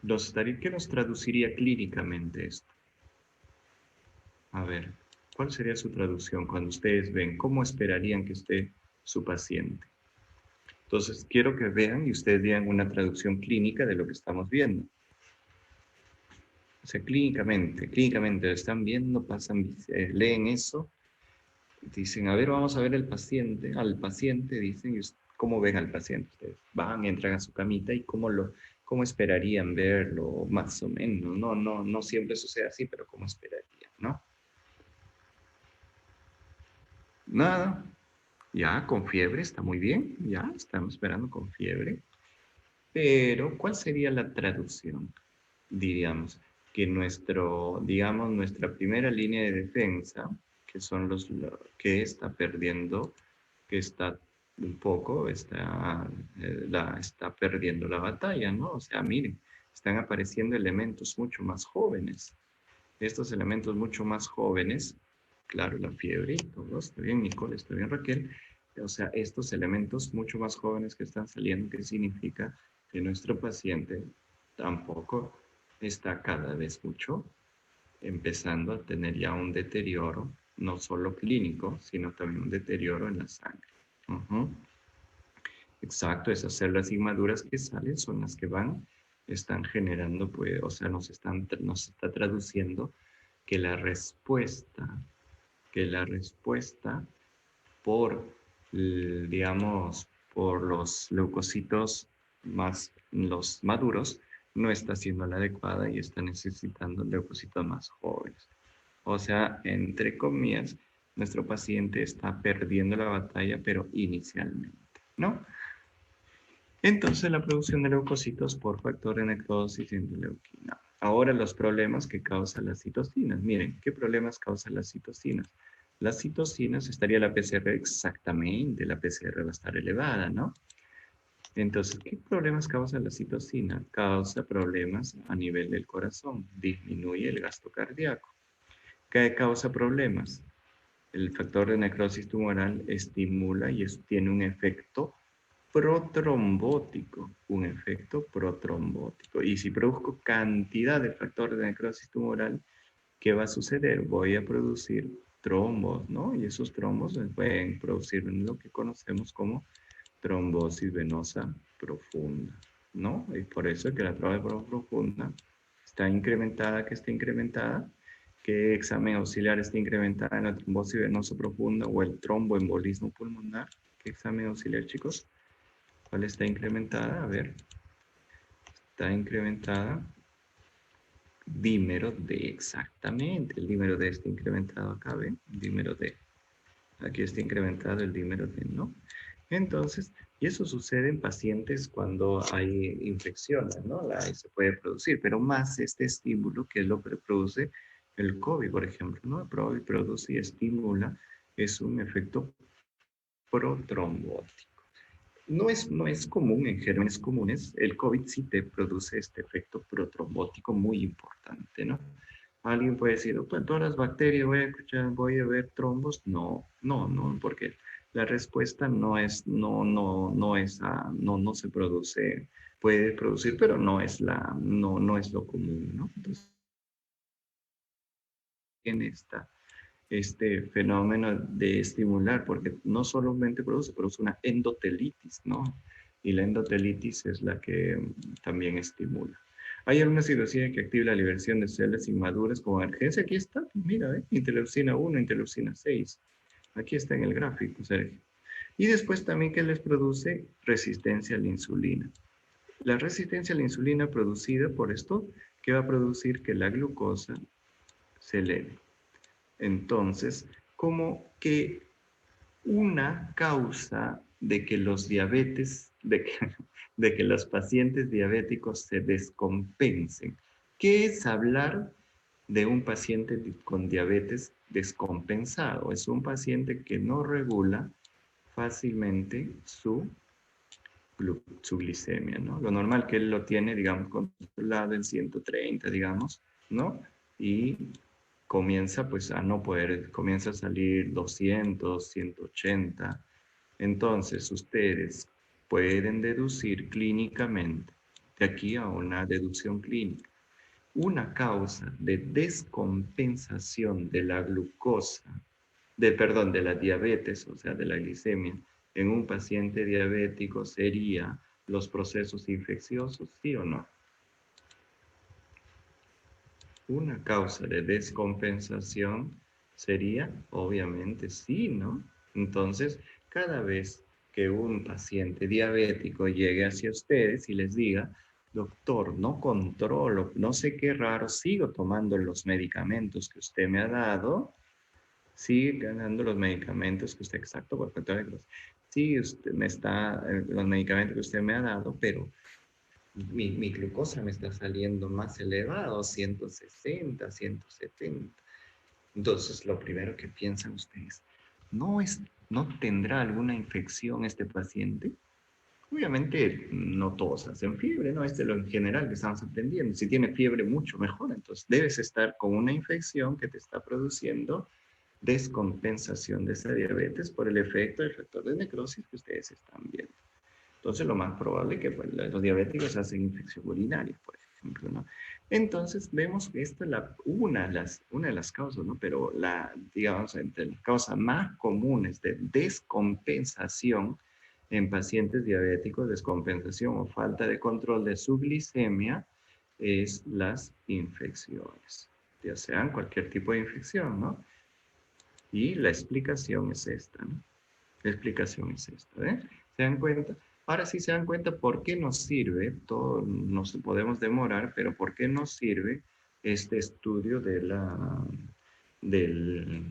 Speaker 1: ¿Qué nos traduciría clínicamente esto? A ver, ¿cuál sería su traducción cuando ustedes ven? ¿Cómo esperarían que esté su paciente? Entonces, quiero que vean y ustedes digan una traducción clínica de lo que estamos viendo. O sea, clínicamente lo están viendo, pasan, leen eso, dicen, a ver, vamos a ver al paciente, dicen, ¿cómo ven al paciente? Ustedes van, entran a su camita y cómo esperarían verlo, más o menos. No siempre sucede así, pero ¿cómo esperarían, no? Nada, ya con fiebre está muy bien, ya estamos esperando con fiebre. Pero, ¿cuál sería la traducción? Diríamos que digamos, nuestra primera línea de defensa, que son que está perdiendo, que está un poco, está perdiendo la batalla, ¿no? O sea, miren, están apareciendo elementos mucho más jóvenes. Estos elementos mucho más jóvenes, claro, la fiebre y todo, está bien, Nicole, está bien, Raquel. O sea, estos elementos mucho más jóvenes que están saliendo, ¿qué significa? Que nuestro paciente tampoco está cada vez mucho empezando a tener ya un deterioro, no solo clínico, sino también un deterioro en la sangre. Ujú. Exacto, esas células inmaduras que salen son las que están generando, pues, o sea, nos está traduciendo que la respuesta por, digamos, por los leucocitos los maduros, no está siendo la adecuada y está necesitando leucocitos más jóvenes. O sea, entre comillas, nuestro paciente está perdiendo la batalla, pero inicialmente, ¿no? Entonces, la producción de leucocitos por factor de necrosis y interleuquina. Ahora, los problemas que causan las citocinas. Miren, ¿qué problemas causan las citocinas? Las citocinas, estaría la PCR exactamente, la PCR va a estar elevada, ¿no? Entonces, ¿qué problemas causa la citocina? Causa problemas a nivel del corazón, disminuye el gasto cardíaco. ¿Qué causa problemas? El factor de necrosis tumoral estimula y tiene un efecto protrombótico, un efecto protrombótico. Y si produzco cantidad de factores de necrosis tumoral, ¿qué va a suceder? Voy a producir trombos, ¿no? Y esos trombos pueden producir lo que conocemos como trombosis venosa profunda, ¿no? Y por eso es que la trombosis profunda está incrementada, que examen auxiliar está incrementada en la trombosis venosa profunda o el tromboembolismo pulmonar. ¿Qué examen auxiliar, chicos? ¿Cuál está incrementada? A ver, está incrementada dímero D, exactamente. El dímero D está incrementado acá, ¿ven? Dímero D. Aquí está incrementado el dímero D, ¿no? Entonces, y eso sucede en pacientes cuando hay infecciones, ¿no? Se puede producir, pero más este estímulo que es lo que produce el COVID, por ejemplo, ¿no? El COVID produce y estimula, es un efecto protrombótico. No es común en gérmenes comunes, el COVID sí te produce este efecto protrombótico muy importante, ¿no? Alguien puede decir, oh, pues todas las bacterias voy a ver trombos. No, porque la respuesta no se produce, puede producir, pero no es lo común, ¿no? Entonces, en este fenómeno de estimular, porque no solamente produce una endotelitis, ¿no? Y la endotelitis es la que también estimula. Hay alguna situación que activa la liberación de células inmaduras como emergencia. Aquí está, mira, interleucina 1, interleucina 6. Aquí está en el gráfico, Sergio. Y después también que les produce resistencia a la insulina. La resistencia a la insulina producida por esto, que va a producir que la glucosa se eleve. Entonces, como que una causa de que los diabetes, de que los pacientes diabéticos se descompensen. ¿Qué es hablar de un paciente con diabetes descompensado? Es un paciente que no regula fácilmente su glicemia, ¿no? Lo normal que él lo tiene, digamos, controlado en 130, digamos, ¿no? Y comienza pues a no poder, comienza a salir 200, 180. Entonces ustedes pueden deducir clínicamente, de aquí a una deducción clínica, una causa de descompensación de la glucosa, perdón, de la diabetes, o sea, de la glicemia, en un paciente diabético sería los procesos infecciosos, ¿sí o no? Una causa de descompensación sería, obviamente, sí, ¿no? Entonces, cada vez que un paciente diabético llegue hacia ustedes y les diga, doctor, no controlo, no sé qué raro, sigo tomando los medicamentos que usted me ha dado, sigue ganando los medicamentos que usted, exacto, perfecto, sí, usted me está, los medicamentos que usted me ha dado, pero mi glucosa me está saliendo más elevado, 160, 170. Entonces, lo primero que piensan ustedes, ¿no tendrá alguna infección este paciente? Obviamente, no todos hacen fiebre, ¿no? Este es lo en general que estamos aprendiendo. Si tiene fiebre, mucho mejor. Entonces, debes estar con una infección que te está produciendo descompensación de esa diabetes por el efecto del factor de necrosis que ustedes están viendo. Entonces, lo más probable es que pues, los diabéticos hacen infección urinaria, por ejemplo, ¿no? Entonces, vemos que esta es una de las causas, ¿no? Pero digamos, entre las causas más comunes de descompensación en pacientes diabéticos, descompensación o falta de control de su glicemia, es las infecciones, ya sean cualquier tipo de infección, ¿no? Y la explicación es esta, ¿no? La explicación es esta, ¿eh? ¿Se dan cuenta? Ahora sí se dan cuenta por qué nos sirve, todo nos podemos demorar, pero por qué nos sirve este estudio del, de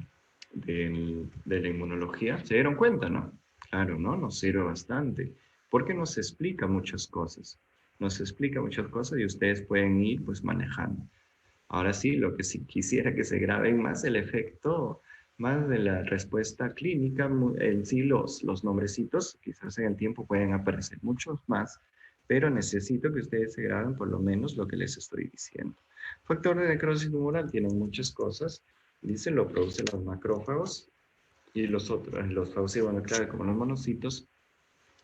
Speaker 1: la inmunología. ¿Se dieron cuenta, no? Claro, ¿no? Nos sirve bastante, porque nos explica muchas cosas. Nos explica muchas cosas y ustedes pueden ir pues manejando. Ahora sí, lo que sí quisiera que se graben más el efecto, más de la respuesta clínica, en sí los nombrecitos, quizás en el tiempo pueden aparecer muchos más, pero necesito que ustedes se graben por lo menos lo que les estoy diciendo. Factor de necrosis tumoral tienen muchas cosas, dice, lo producen los macrófagos y los otros, los fagocitos, bueno, claro, como los monocitos,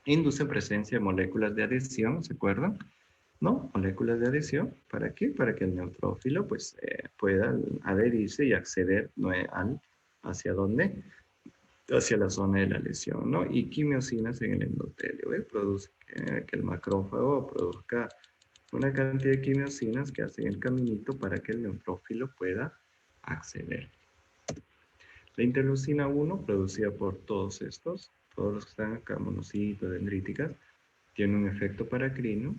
Speaker 1: inducen presencia de moléculas de adhesión, ¿se acuerdan? ¿No? Moléculas de adhesión. ¿Para qué? Para que el neutrófilo pues, pueda adherirse y acceder, ¿no? ¿Hacia dónde? Hacia la zona de la lesión, ¿no? Y quimiosinas en el endotelio, ¿ves? Produce que el macrófago produzca una cantidad de quimiosinas que hacen el caminito para que el neutrófilo pueda acceder. La interleucina 1, producida por todos los que están acá, monocitos, dendríticas, tiene un efecto paracrino.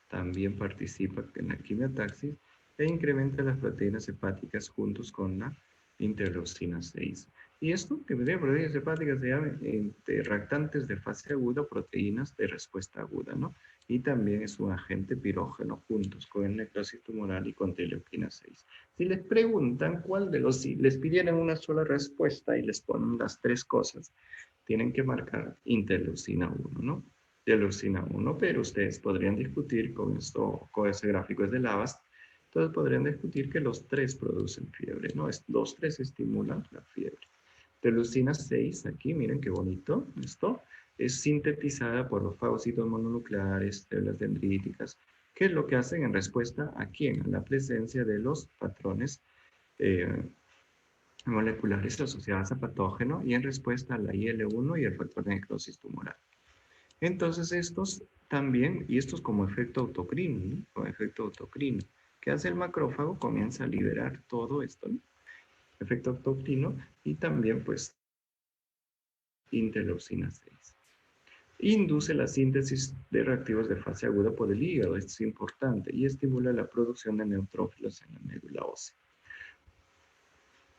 Speaker 1: También participa en la quimiotaxis e incrementa las proteínas hepáticas juntos con la interleucina 6. Y esto, que me proteínas hepáticas, se llama interactantes de fase aguda o proteínas de respuesta aguda, ¿no? Y también es un agente pirógeno juntos con el necrosis tumoral y con interleucina 6. Si les preguntan cuál de los, si les pidieran una sola respuesta y les ponen las tres cosas, tienen que marcar interleucina 1, ¿no? De leucina 1, pero ustedes podrían discutir con esto, con ese gráfico es de Lavas, entonces podrían discutir que los tres producen fiebre, ¿no? Los tres estimulan la fiebre. De leucina 6, aquí miren qué bonito, esto es sintetizada por los fagocitos mononucleares, células dendríticas, que es lo que hacen en respuesta a quién, a la presencia de los patrones moleculares asociados a patógeno y en respuesta a la IL-1 y el factor de necrosis tumoral. Entonces estos también, y estos como efecto autocrino, ¿no? Como efecto autocrino, que hace el macrófago, comienza a liberar todo esto, ¿no? Efecto autocrino, y también pues interleucina 6. Induce la síntesis de reactivos de fase aguda por el hígado, esto es importante, y estimula la producción de neutrófilos en la médula ósea.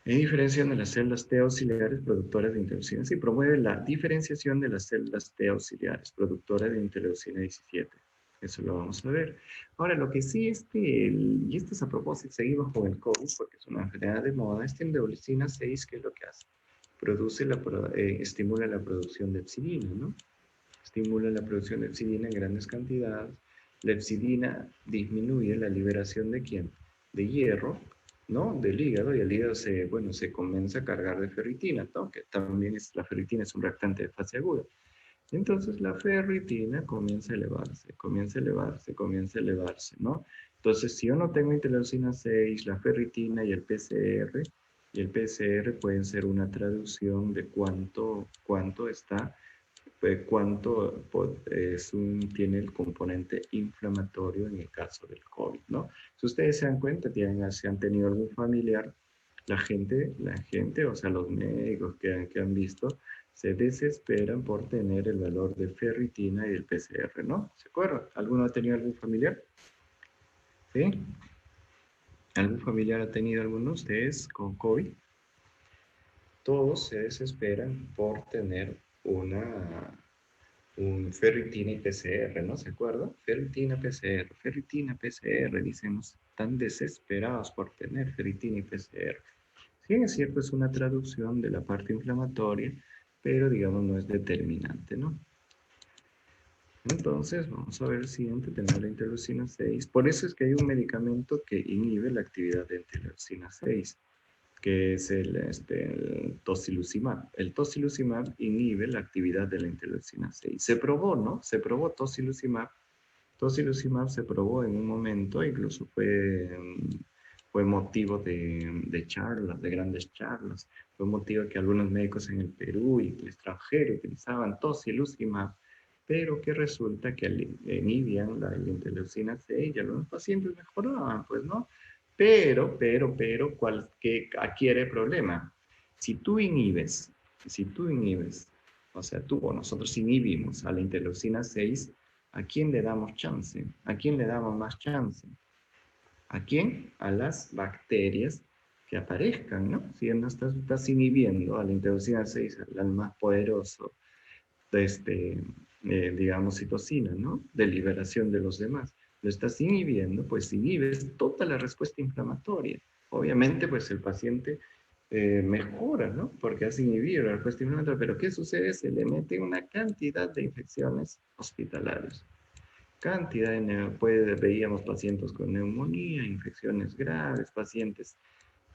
Speaker 1: En diferencia de las células T auxiliares productoras de interleucina, y promueve la diferenciación de las células T auxiliares productoras de interleucina 17. Eso lo vamos a ver. Ahora, lo que sí es que, y esto es a propósito, seguimos con el COVID, porque es una enfermedad de moda, esta interleucina 6, ¿qué es lo que hace? Estimula la producción de epsidina, ¿no? Estimula la producción de epsidina en grandes cantidades. La epsidina disminuye la liberación de ¿quién? De hierro, ¿no? Del hígado, y el hígado se comienza a cargar de ferritina, ¿no? Que también la ferritina es un reactante de fase aguda. Entonces la ferritina comienza a elevarse, comienza a elevarse, comienza a elevarse, ¿no? Entonces, si yo no tengo interleucina 6, la ferritina y el PCR pueden ser una traducción de cuánto está, tiene el componente inflamatorio en el caso del COVID, ¿no? Si ustedes se dan cuenta, si han tenido algún familiar, la gente, o sea, los médicos que han visto, se desesperan por tener el valor de ferritina y el PCR, ¿no? ¿Se acuerdan? ¿Alguno ha tenido algún familiar? ¿Sí? ¿Algún familiar ha tenido alguno de ustedes con COVID? Todos se desesperan por tener un ferritina y PCR, ¿no? ¿Se acuerdan? Ferritina, PCR, dicemos, tan desesperados por tener ferritina y PCR. Sí, es cierto, es una traducción de la parte inflamatoria, pero digamos no es determinante, ¿no? Entonces, vamos a ver el siguiente, tenemos la interleucina 6. Por eso es que hay un medicamento que inhibe la actividad de interleucina 6, que es el tocilizumab. El tocilizumab inhibe la actividad de la interleucina 6. Se probó, ¿no? Se probó tocilizumab. Tocilizumab se probó en un momento, incluso fue motivo de charlas, de grandes charlas. Fue motivo de que algunos médicos en el Perú y el extranjero utilizaban tocilizumab, pero que resulta que inhibían la interleucina 6 y algunos pacientes mejoraban, pues, ¿no? Pero, ¿qué adquiere el problema? Si tú inhibes, o sea, tú o nosotros inhibimos a la interleucina 6, ¿a quién le damos chance? ¿A quién le damos más chance? ¿A quién? A las bacterias que aparezcan, ¿no? Si no estás inhibiendo a la interleucina 6, al más poderoso de digamos, citocina, ¿no? De liberación de los demás. Lo estás inhibiendo, pues inhibes toda la respuesta inflamatoria. Obviamente, pues el paciente mejora, ¿no? Porque has inhibido la respuesta inflamatoria. Pero ¿qué sucede? Se le mete una cantidad de infecciones hospitalarias. Veíamos pacientes con neumonía, infecciones graves, pacientes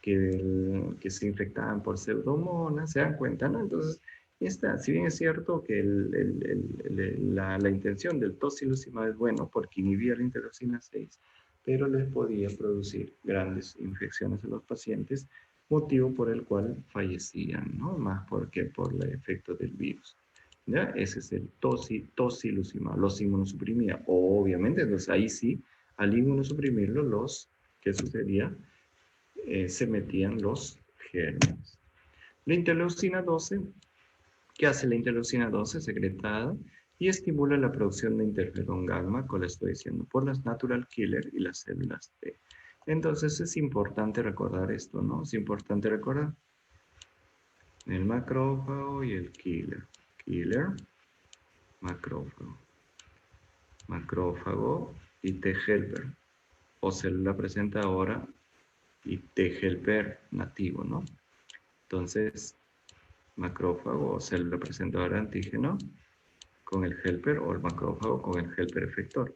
Speaker 1: que se infectaban por pseudomonas, ¿se dan cuenta, no? Entonces, si bien es cierto que la intención del tocilizumab es bueno porque inhibía la interleucina 6, pero les podía producir grandes infecciones a los pacientes, motivo por el cual fallecían, ¿no? Más porque por el efecto del virus. ¿Ya? Ese es el tocilizumab, los inmunosuprimía. Obviamente, entonces ahí sí, al inmunosuprimirlo, ¿qué sucedía? Se metían los gérmenes. La interleucina 12, ¿qué hace la interleucina 12? Secretada y estimula la producción de interferón gamma, como le estoy diciendo, por las natural killer y las células T. Entonces es importante recordar esto, ¿no? Es importante recordar el macrófago y el killer. Killer, macrófago. Macrófago y T-helper, o célula presentadora y T-helper nativo, ¿no? Entonces, macrófago o célula presentadora de antígeno con el helper, o el macrófago con el helper efector.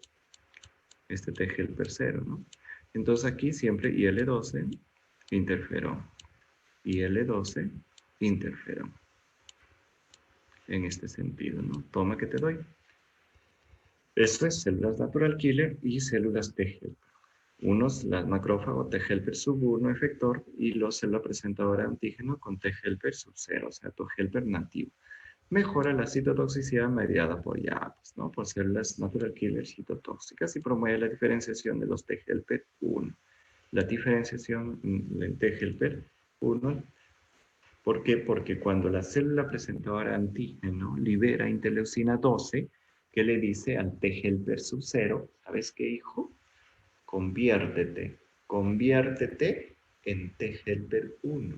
Speaker 1: Este T-helper 0, ¿no? Entonces aquí siempre IL-12, interferón. IL-12, interferón. En este sentido, ¿no? Toma que te doy. Eso es células natural killer y células T-helper. Unos, las macrófagos T-helper sub 1 efector y los célula presentadora de antígeno con T-helper sub 0, o sea, T-helper nativo. Mejora la citotoxicidad mediada por pues, ¿no? Por células natural killer citotóxicas y promueve la diferenciación de los T-helper 1. La diferenciación del T-helper 1 ¿Por qué? Porque cuando la célula presentadora de antígeno libera interleucina 12, ¿qué le dice al T helper sub 0? ¿Sabes qué, hijo? Conviértete en T helper 1.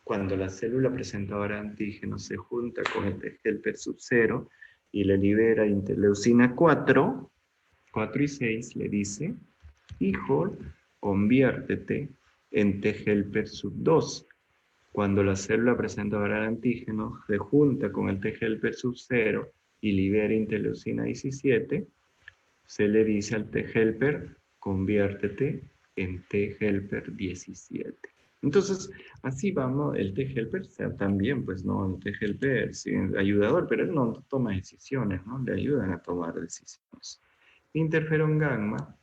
Speaker 1: Cuando la célula presentadora de antígeno se junta con el T helper sub 0 y le libera interleucina 4, 4 y 6, le dice, hijo, conviértete en T helper sub 2. Cuando la célula presentadora de antígeno se junta con el T helper sub 0 y libera interleucina 17, se le dice al T helper, conviértete en T helper 17. Entonces, así vamos, el T helper también, pues no, el T helper sí, es ayudador, pero él no toma decisiones, ¿no? Le ayudan a tomar decisiones. Interferón gamma,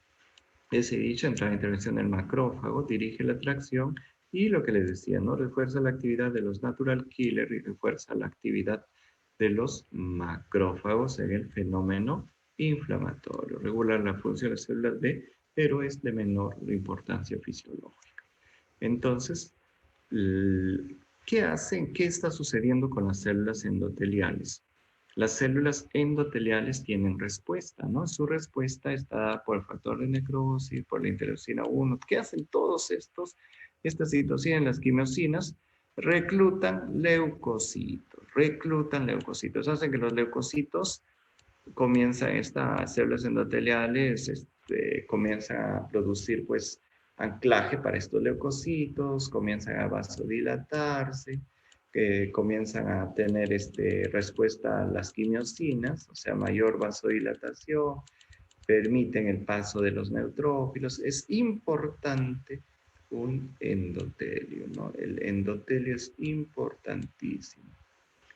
Speaker 1: ese dicho, entra en intervención del macrófago, dirige la atracción y lo que les decía, ¿no? Refuerza la actividad de los natural killer y refuerza la actividad de los macrófagos en el fenómeno inflamatorio. Regular la función de células B, pero es de menor importancia fisiológica. Entonces, ¿qué hacen? ¿Qué está sucediendo con las células endoteliales? Las células endoteliales tienen respuesta, ¿no? Su respuesta está dada por el factor de necrosis, por la interleucina 1. ¿Qué hacen todos estos? Estas citocinas, las quimiosinas, reclutan leucocitos. Hacen que los leucocitos comienzan, estas células endoteliales, comienzan a producir, pues, anclaje para estos leucocitos, comienzan a vasodilatarse, que comienzan a tener respuesta a las quimiosinas, o sea, mayor vasodilatación, permiten el paso de los neutrófilos. Es importante un endotelio, ¿no? El endotelio es importantísimo.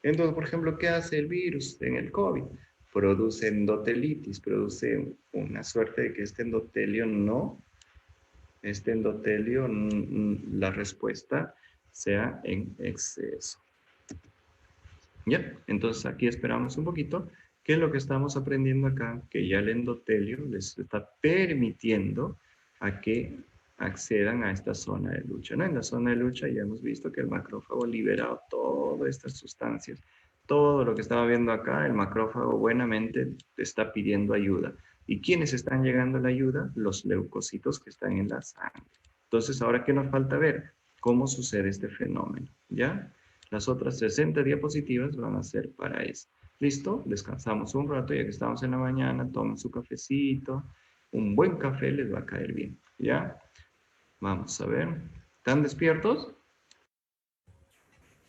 Speaker 1: Entonces, por ejemplo, ¿qué hace el virus en el COVID? Produce endotelitis, produce una suerte de que la respuesta sea en exceso. ¿Ya? Entonces aquí esperamos un poquito. ¿Qué es lo que estamos aprendiendo acá? Que ya el endotelio les está permitiendo a que accedan a esta zona de lucha, ¿no? En la zona de lucha ya hemos visto que el macrófago ha liberado todas estas sustancias. Todo lo que estaba viendo acá, el macrófago buenamente está pidiendo ayuda. ¿Y quiénes están llegando a la ayuda? Los leucocitos que están en la sangre. Entonces, ¿ahora qué nos falta ver? ¿Cómo sucede este fenómeno? ¿Ya? Las otras 60 diapositivas van a ser para eso. ¿Listo? Descansamos un rato, ya que estamos en la mañana, tomen su cafecito. Un buen café les va a caer bien. ¿Ya? Vamos a ver. ¿Están despiertos?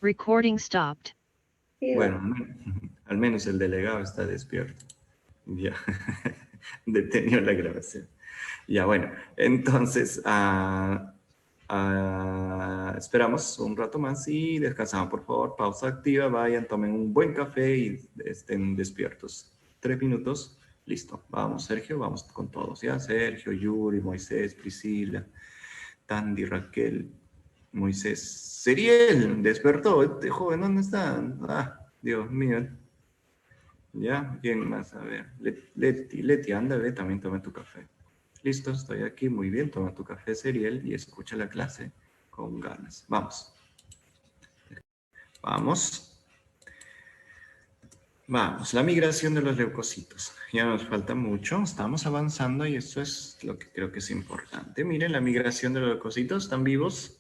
Speaker 2: Recording stopped.
Speaker 1: Bueno, al menos el delegado está despierto. Ya. Detenió la grabación. Ya, bueno. Entonces, esperamos un rato más y descansamos, por favor. Pausa activa, vayan, tomen un buen café y estén despiertos. 3 minutos, listo. Vamos, Sergio, vamos con todos, ¿ya? Sergio, Yuri, Moisés, Priscila, Tandy, Raquel, Moisés. Seriel, despertó. Este joven, ¿dónde está? Ah, Dios mío. ¿Ya? ¿Quién más? A ver. Leti, anda, ve, también toma tu café. Listo, estoy aquí, muy bien, toma tu café, Seriel, y escucha la clase con ganas. Vamos. Vamos. Vamos, la migración de los leucocitos. Ya nos falta mucho, estamos avanzando y esto es lo que creo que es importante. Miren, la migración de los leucocitos, ¿están vivos?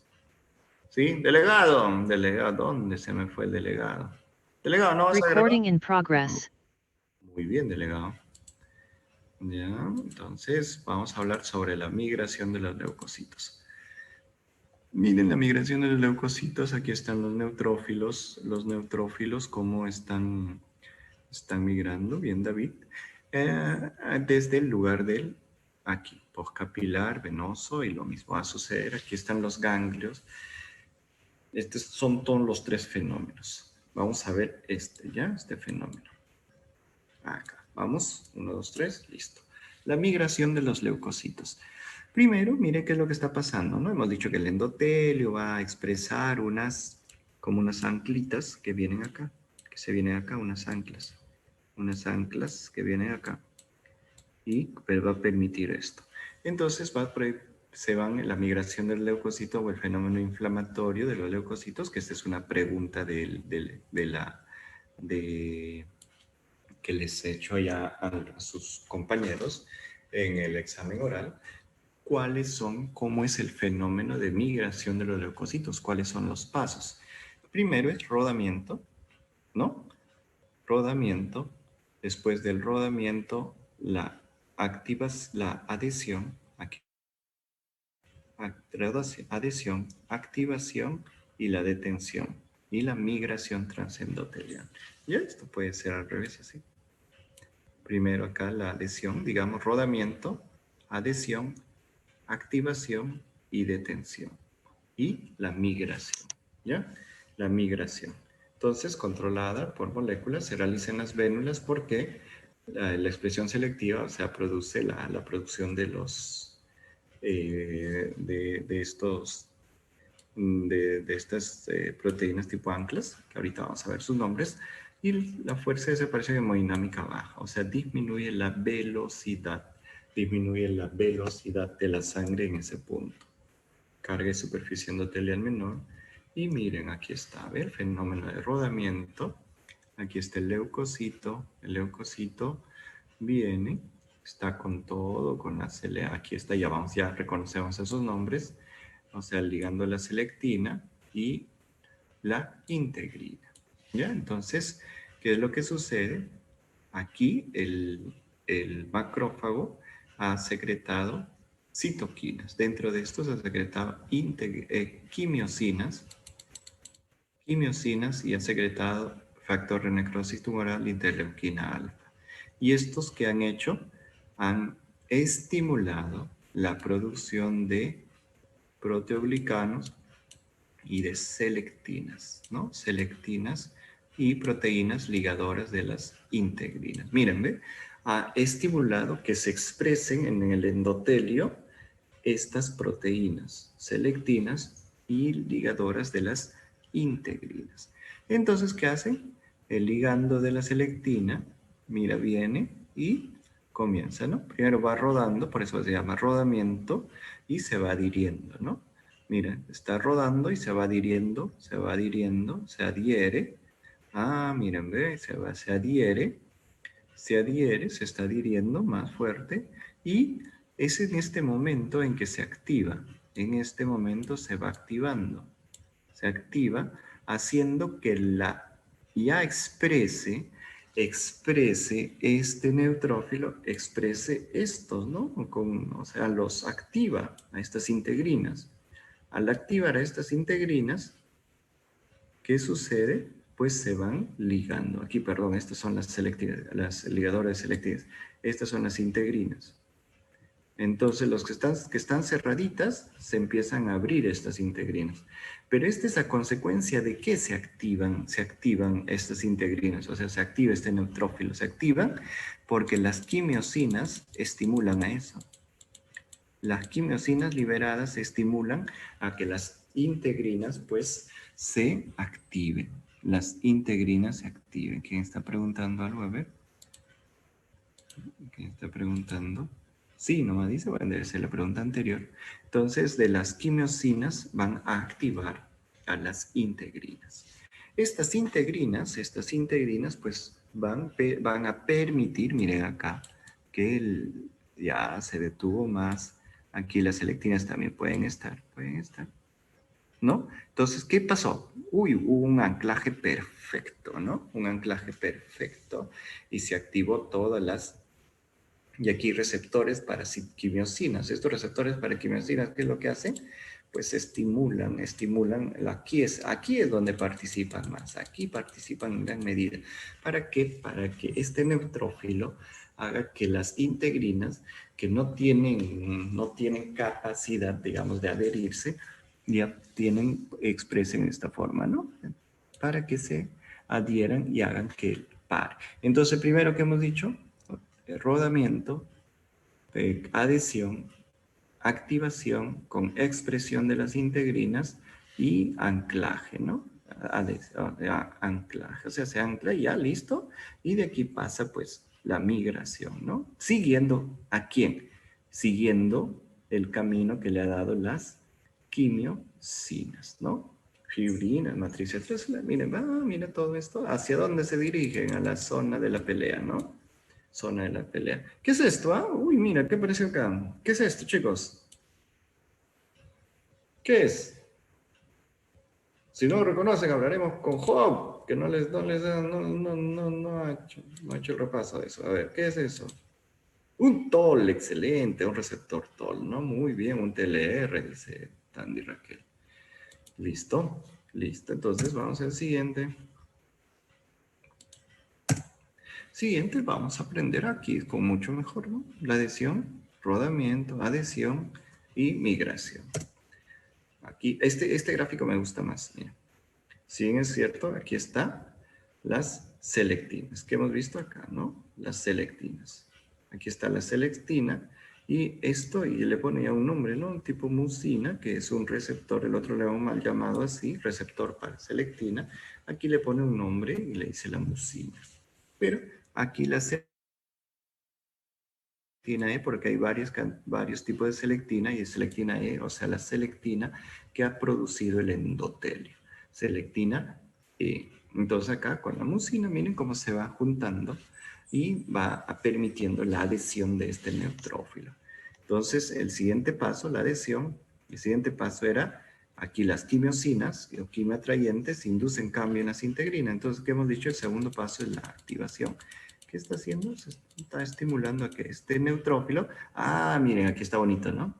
Speaker 1: ¿Sí? Delegado, delegado, ¿dónde se me fue el delegado? Delegado, ¿no vas a grabar?
Speaker 2: Recording in progress.
Speaker 1: Muy bien, delegado. Ya, entonces vamos a hablar sobre la migración de los leucocitos. Miren la migración de los leucocitos, aquí están los neutrófilos, cómo están migrando, bien David, desde el lugar del, aquí, postcapilar, venoso, y lo mismo va a suceder, aquí están los ganglios. Estos son todos los 3 fenómenos. Vamos a ver este fenómeno. Acá, vamos, 1, 2, 3, listo. La migración de los leucocitos. Primero, mire qué es lo que está pasando, ¿no? Hemos dicho que el endotelio va a expresar como unas anclitas que vienen acá, que se vienen acá, unas anclas que vienen acá, y va a permitir esto. Entonces va a se van la migración del leucocito o el fenómeno inflamatorio de los leucocitos, que esta es una pregunta que les he hecho ya a sus compañeros en el examen oral. ¿Cómo es el fenómeno de migración de los leucocitos? ¿Cuáles son los pasos? Primero es rodamiento, ¿no? Rodamiento. Después del rodamiento, la adhesión, aquí, adhesión, activación y la detención y la migración transendotelial. Ya esto puede ser al revés así. Primero acá la adhesión, digamos rodamiento, adhesión, activación y detención. Y la migración, ¿ya? La migración. Entonces, controlada por moléculas, se realiza en las vénulas porque la expresión selectiva, o sea, produce la producción de los, de estas proteínas tipo anclas, que ahorita vamos a ver sus nombres, y la fuerza de desaparición hemodinámica baja, o sea, disminuye la velocidad de la sangre en ese punto. Carga de superficie endotelial menor, y miren, aquí está, a ver, fenómeno de rodamiento, aquí está el leucocito viene, está con todo, con la aquí está, ya reconocemos esos nombres, o sea, ligando la selectina y la integrina. ¿Ya? Entonces, ¿qué es lo que sucede? Aquí el macrófago ha secretado citoquinas. Dentro de estos ha secretado quimiosinas y ha secretado factor de necrosis tumoral, interleuquina alfa. Y estos que han hecho han estimulado la producción de proteoglicanos y de selectinas, ¿no? Selectinas y proteínas ligadoras de las integrinas. Miren, ¿ve? Ha estimulado que se expresen en el endotelio estas proteínas selectinas y ligadoras de las integrinas. Entonces, ¿qué hacen? El ligando de la selectina, mira, viene y comienza, ¿no? Primero va rodando, por eso se llama rodamiento, y se va adhiriendo, ¿no? Mira, está rodando y se va adhiriendo, se adhiere. Ah, miren, ve, se adhiere, se está adhiriendo más fuerte y es en este momento en que se activa. En este momento se va activando. Se activa haciendo que la ya exprese este neutrófilo, exprese estos, ¿no? O sea, los activa a estas integrinas. Al activar a estas integrinas, ¿qué sucede? Pues se van ligando. Aquí, perdón, estas son las ligadoras selectivas. Estas son las integrinas. Entonces, los que están cerraditas, se empiezan a abrir estas integrinas. Pero esta es a consecuencia de que se activan estas integrinas. O sea, se activa este neutrófilo. Se activan porque las quimiosinas estimulan a eso. Las quimiosinas liberadas estimulan a que las integrinas, pues, se activen. Las integrinas se activen. ¿Quién está preguntando algo? A ver. ¿Quién está preguntando? Sí, nomás dice, bueno, debe ser la pregunta anterior. Entonces, de las quimiosinas van a activar a las integrinas. Estas integrinas, pues, van a permitir, miren acá, que ya se detuvo más. Aquí las selectinas también pueden estar, ¿no? Entonces, ¿qué pasó? Uy, hubo un anclaje perfecto, ¿no? Un anclaje perfecto y se activó todas las. Y aquí receptores para quimiosinas. Estos receptores para quimiosinas, ¿qué es lo que hacen? Pues estimulan, aquí es donde participan más, aquí participan en gran medida. ¿Para qué? Para que este neutrófilo haga que las integrinas, que no tienen capacidad, digamos, de adherirse, ya expresen de esta forma, ¿no? Para que se adhieran y hagan que pare. Entonces, primero que hemos dicho, rodamiento, adhesión, activación con expresión de las integrinas y anclaje, ¿no? Anclaje, o sea, se ancla y ya listo, y de aquí pasa pues la migración, ¿no? Siguiendo ¿a quién? Siguiendo el camino que le ha dado las quimiosinas, ¿no? Fibrina, matriz heterocélular, miren, mira todo esto, ¿hacia dónde se dirigen? A la zona de la pelea, ¿no? Zona de la pelea. ¿Qué es esto? Uy, mira, ¿qué apareció acá? ¿Qué es esto, chicos? ¿Qué es? Si no lo reconocen, hablaremos con Job, que no ha hecho el repaso de eso. A ver, ¿qué es eso? Un TOL, excelente, un receptor TOL, ¿no? Muy bien, un TLR, dice Tandy Raquel. ¿Listo? Listo, entonces vamos al siguiente. Siguiente, vamos a aprender aquí con mucho mejor, ¿no? La adhesión, rodamiento, adhesión y migración. Aquí, este gráfico me gusta más, mira. Si bien es cierto, aquí está las selectinas, que hemos visto acá, ¿no? Las selectinas. Aquí está la selectina y esto, y le pone ya un nombre, ¿no? Un tipo mucina, que es un receptor, el otro le hemos mal llamado así, receptor para selectina. Aquí le pone un nombre y le dice la mucina. Pero aquí la selectina E, porque hay varios tipos de selectina, y es selectina E, o sea, la selectina que ha producido el endotelio. Selectina E. Entonces acá con la mucina, miren cómo se va juntando y va permitiendo la adhesión de este neutrófilo. Entonces el siguiente paso, la adhesión, el siguiente paso era, aquí las quimiosinas o quimioatrayentes inducen cambio en las integrinas. Entonces, ¿qué hemos dicho? El segundo paso es la activación. ¿Qué está haciendo? Se está estimulando a que este neutrófilo, miren, aquí está bonito, ¿no?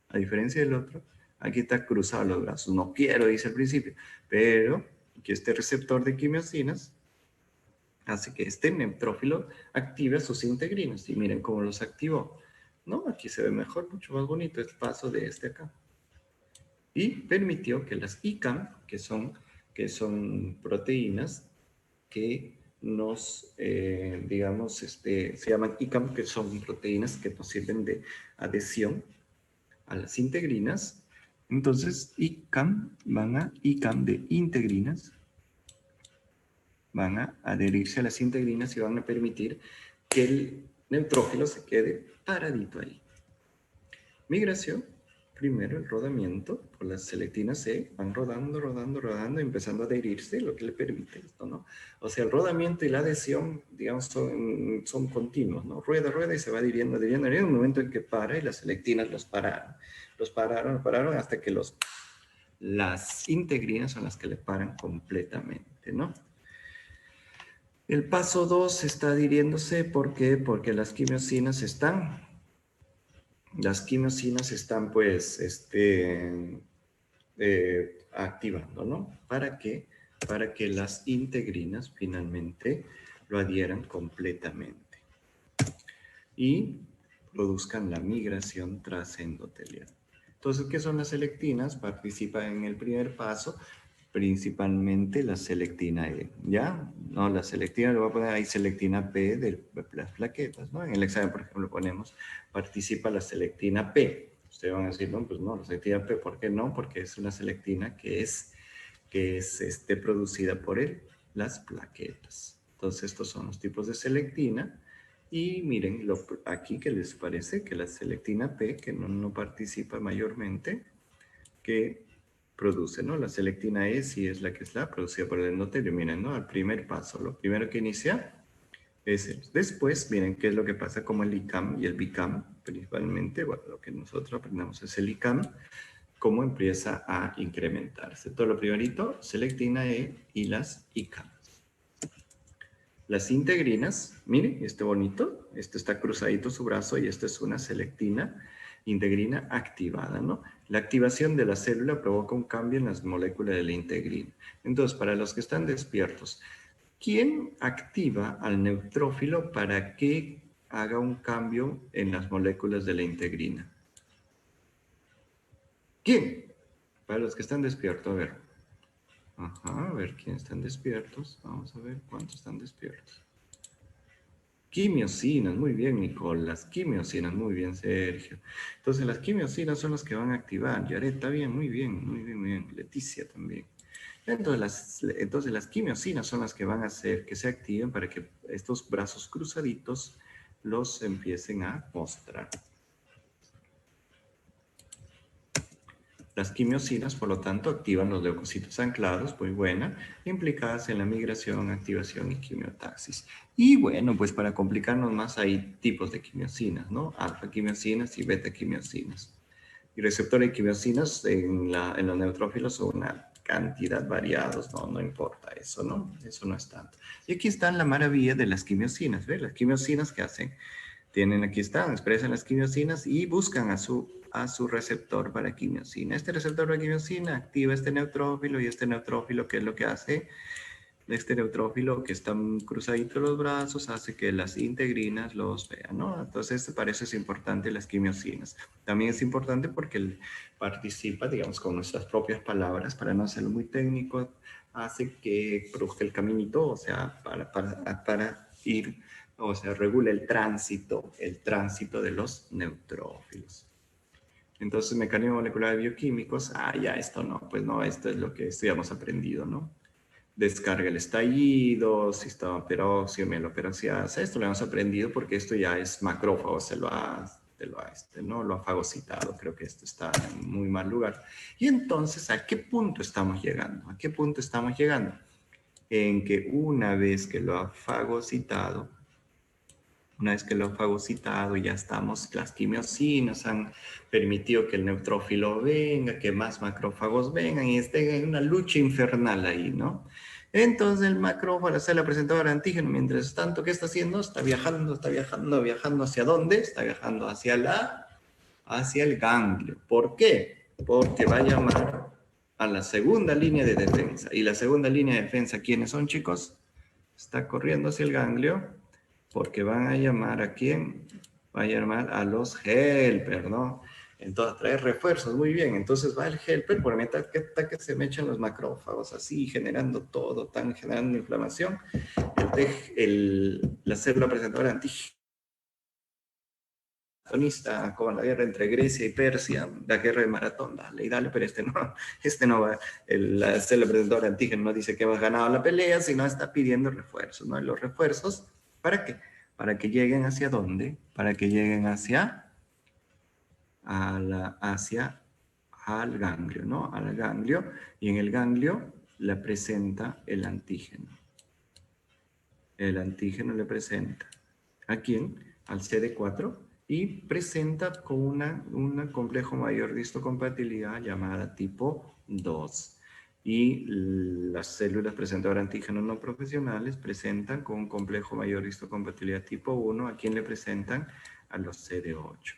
Speaker 1: A diferencia del otro, aquí está cruzado los brazos. No quiero, dice al principio, pero que este receptor de quimiosinas hace que este neutrófilo active sus integrinas. Y miren cómo los activó. ¿No? Aquí se ve mejor, mucho más bonito el paso de este acá. Y permitió que las ICAM, que son proteínas que nos, digamos, se llaman ICAM, que son proteínas que nos sirven de adhesión a las integrinas. Entonces, ICAM de integrinas, van a adherirse a las integrinas y van a permitir que el neutrófilo se quede paradito ahí. Migración. Primero el rodamiento por las selectinas C, van rodando, empezando a adherirse, lo que le permite esto, ¿no? O sea, el rodamiento y la adhesión, digamos, son continuos, ¿no? Rueda y se va adhiriendo, en un momento en que para y las selectinas los pararon hasta que las integrinas son las que le paran completamente, ¿no? El paso 2 está adhiriéndose, ¿por qué? Porque las quimiosinas están pues activando, ¿no? ¿Para qué? Para que las integrinas finalmente lo adhieran completamente y produzcan la migración trasendotelial. Entonces, ¿qué son las selectinas? Participan en el primer paso, principalmente la selectina E, ¿ya? No, la selectina, le voy a poner ahí selectina P de las plaquetas, ¿no? En el examen, por ejemplo, ponemos, participa la selectina P. Ustedes van a decir, no, pues no, la selectina P, ¿por qué no? Porque es una selectina que es producida por las plaquetas. Entonces, estos son los tipos de selectina. Y miren, aquí que les parece que la selectina P, que no participa mayormente, que produce, ¿no? La selectina E sí es la que está producida por el endotelio. Miren, ¿no? Al primer paso, lo primero que inicia es el. Después, miren qué es lo que pasa como el ICAM y el BICAM, principalmente, bueno, lo que nosotros aprendemos es el ICAM, cómo empieza a incrementarse. Todo lo primerito, selectina E y las ICAM. Las integrinas, miren, este bonito, este está cruzadito su brazo y esta es una selectina integrina activada, ¿no? La activación de la célula provoca un cambio en las moléculas de la integrina. Entonces, para los que están despiertos, ¿quién activa al neutrófilo para que haga un cambio en las moléculas de la integrina? ¿Quién? Para los que están despiertos, a ver. Ajá, a ver quiénes están despiertos. Vamos a ver cuántos están despiertos. Quimiosinas, muy bien, Nicole. Las quimiosinas, muy bien, Sergio. Entonces, las quimiosinas son las que van a activar. Yaret, está bien, muy bien, muy bien, muy bien. Leticia también. Entonces, las quimiosinas son las que van a hacer que se activen para que estos brazos cruzaditos los empiecen a mostrar. Las quimiosinas, por lo tanto, activan los leucocitos anclados, muy buena, implicadas en la migración, activación y quimiotaxis. Y bueno, pues para complicarnos más hay tipos de quimiosinas, ¿no? Alfa quimiosinas y beta quimiosinas. Y receptores de quimiosinas en los neutrófilos son una cantidad variados, no importa eso, ¿no? Eso no es tanto. Y aquí está la maravilla de las quimiosinas, ¿ves? Las quimiosinas que hacen, aquí están, expresan las quimiosinas y buscan a su receptor para quimiosina. Este receptor para quimiosina activa este neutrófilo y este neutrófilo, ¿qué es lo que hace? Este neutrófilo que están cruzaditos los brazos hace que las integrinas los vean, ¿no? Entonces, para eso es importante las quimiosinas. También es importante porque él participa, digamos, con nuestras propias palabras, para no hacerlo muy técnico, hace que produzca el caminito, o sea, para ir, o sea, regula el tránsito de los neutrófilos. Entonces, mecanismo molecular de bioquímicos, ya esto no, pues no, esto es lo que estudiamos aprendido, ¿no? Descarga el estallido, sistema peróxido, mieloperoxidasa. Esto lo hemos aprendido porque esto ya es macrófago, ¿no? Lo ha fagocitado. Creo que esto está en muy mal lugar. Y entonces, ¿a qué punto estamos llegando? ¿A qué punto estamos llegando? En que una vez que lo ha fagocitado, ya estamos, las quimiosinas han permitido que el neutrófilo venga, que más macrófagos vengan y esté en una lucha infernal ahí, ¿no? Entonces el macrófago, la célula presentadora de antígeno, mientras tanto, ¿qué está haciendo? Está viajando, ¿hacia dónde? Está viajando hacia el ganglio. ¿Por qué? Porque va a llamar a la segunda línea de defensa. ¿Y la segunda línea de defensa quiénes son, chicos? Está corriendo hacia el ganglio porque van a llamar ¿a quién? Van a llamar a los helper, ¿no? Entonces, traer refuerzos, muy bien. Entonces va el helper, por mientras que se me echan los macrófagos, así, generando todo, generando inflamación. La célula presentadora antigenista, como la guerra entre Grecia y Persia, la guerra de Maratón, dale, pero este no va, la célula presentadora de antígeno no dice que hemos ganado la pelea, sino está pidiendo refuerzos, ¿no? Y los refuerzos, ¿para qué? Para que lleguen hacia dónde? Para que lleguen hacia al ganglio, ¿no? Al ganglio, y en el ganglio le presenta el antígeno. El antígeno le presenta ¿a quién? Al CD4 y presenta con una complejo mayor de histocompatibilidad llamada tipo 2. Y las células presentadoras de antígenos no profesionales presentan con un complejo mayor de histocompatibilidad tipo 1. ¿A quién le presentan? A los CD8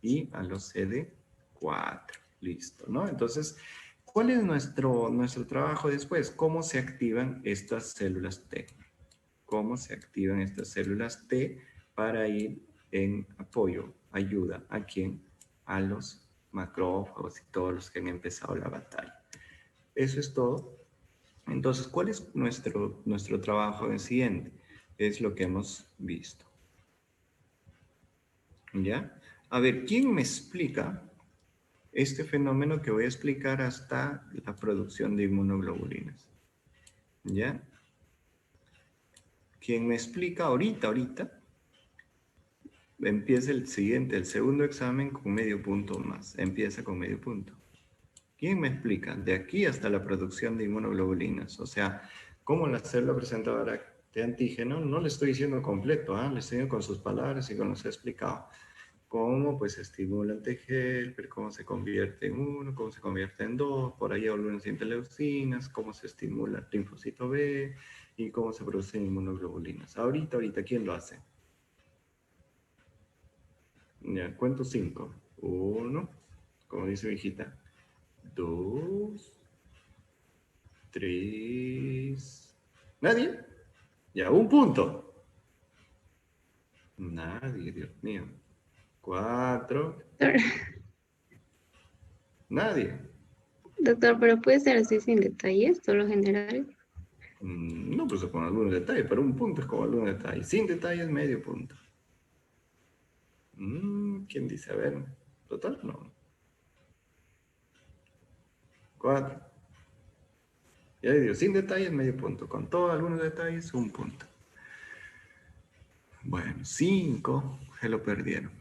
Speaker 1: y a los CD4. Listo, ¿no? Entonces, ¿cuál es nuestro trabajo después? ¿Cómo se activan estas células T? ¿Cómo se activan estas células T para ir en apoyo, ayuda? ¿A quién? A los macrófagos y todos los que han empezado la batalla. Eso es todo. Entonces, ¿cuál es nuestro trabajo en siguiente? Es lo que hemos visto. ¿Ya? A ver, ¿quién me explica este fenómeno que voy a explicar hasta la producción de inmunoglobulinas? ¿Ya? ¿Quién me explica ahorita? Empieza el segundo examen con medio punto más. Empieza con medio punto. ¿Quién me explica? De aquí hasta la producción de inmunoglobulinas. O sea, cómo la célula presentadora de antígeno, no le estoy diciendo completo, le estoy diciendo con sus palabras y con lo que he explicado. Cómo pues estimula el T-helper, cómo se convierte en 1, cómo se convierte en 2, por ahí algunas interleucinas, cómo se estimula el linfocito B y cómo se producen inmunoglobulinas. Ahorita, ¿quién lo hace? Ya, cuento 5. 1, como dice mi hijita. 2, 3. ¿Nadie? Ya, un punto. Nadie, Dios mío. 4.
Speaker 3: Doctor,
Speaker 1: Nadie.
Speaker 3: doctor, pero puede ser así sin detalles, solo general.
Speaker 1: No, pues con algunos detalles, pero un punto es con algunos detalles. Sin detalles, medio punto. ¿Quién dice? A ver, total, no. 4. Ya digo, sin detalles, medio punto. Con todos algunos detalles, un punto. Bueno, 5, se lo perdieron.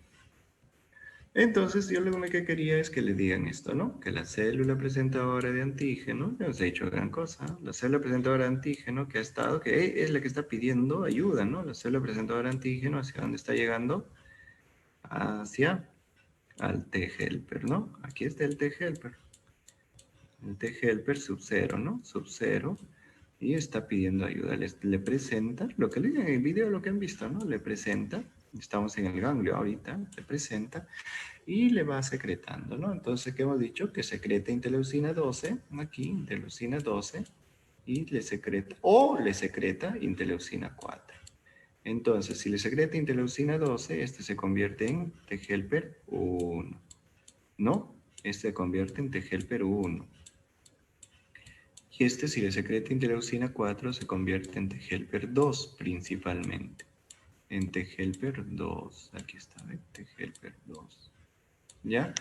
Speaker 1: Entonces, yo lo único que quería es que le digan esto, ¿no? Que la célula presentadora de antígeno, no os he dicho gran cosa, la célula presentadora de antígeno que ha estado, que es la que está pidiendo ayuda, ¿no? La célula presentadora de antígeno, ¿hacia dónde está llegando? Hacia al T-helper, ¿no? Aquí está el T-helper. El T-helper sub 0, ¿no? Sub 0. Y está pidiendo ayuda. Le presenta, lo que leí en el video, lo que han visto, ¿no? Le presenta, estamos en el ganglio ahorita, le presenta y le va secretando, ¿no? Entonces, ¿qué hemos dicho? Que secreta interleucina 12, aquí, interleucina 12, y le secreta, o le secreta interleucina 4. Entonces, si le secreta interleucina 12, este se convierte en T-helper 1, ¿no? Este se convierte en T-helper 1. Y este, si le secreta interleucina 4, se convierte en T-helper 2 principalmente. En T-helper 2, aquí está, ¿eh? T-helper 2. ¿Ya?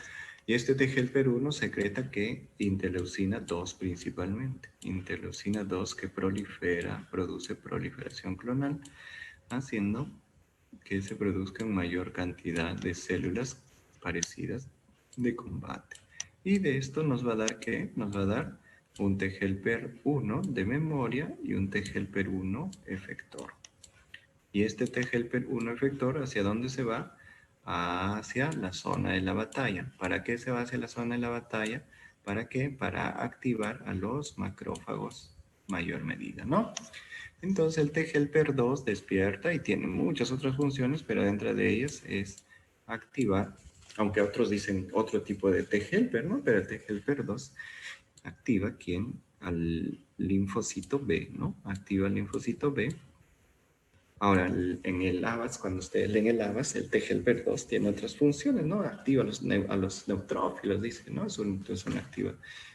Speaker 1: Y este T-helper 1 secreta que interleucina 2 principalmente. Interleucina 2 que prolifera, produce proliferación clonal, haciendo que se produzcan mayor cantidad de células parecidas de combate. Y de esto nos va a dar, ¿qué? Nos va a dar un T-helper 1 de memoria y un T-helper 1 efector. Y este T-helper 1 efector, ¿hacia dónde se va? Hacia la zona de la batalla. ¿Para qué se va hacia la zona de la batalla? ¿Para qué? Para activar a los macrófagos mayor medida, ¿no? Entonces el T-helper 2 despierta y tiene muchas otras funciones, pero dentro de ellas es activar, aunque otros dicen otro tipo de T-helper, ¿no? Pero el T-helper 2 activa ¿quién? Al linfocito B, ¿no? Activa el linfocito B. Ahora, en el ABAS, cuando ustedes leen el ABAS, el T-helper 2 tiene otras funciones, ¿no? Activa a los neutrófilos, dice, ¿no? Es un activa.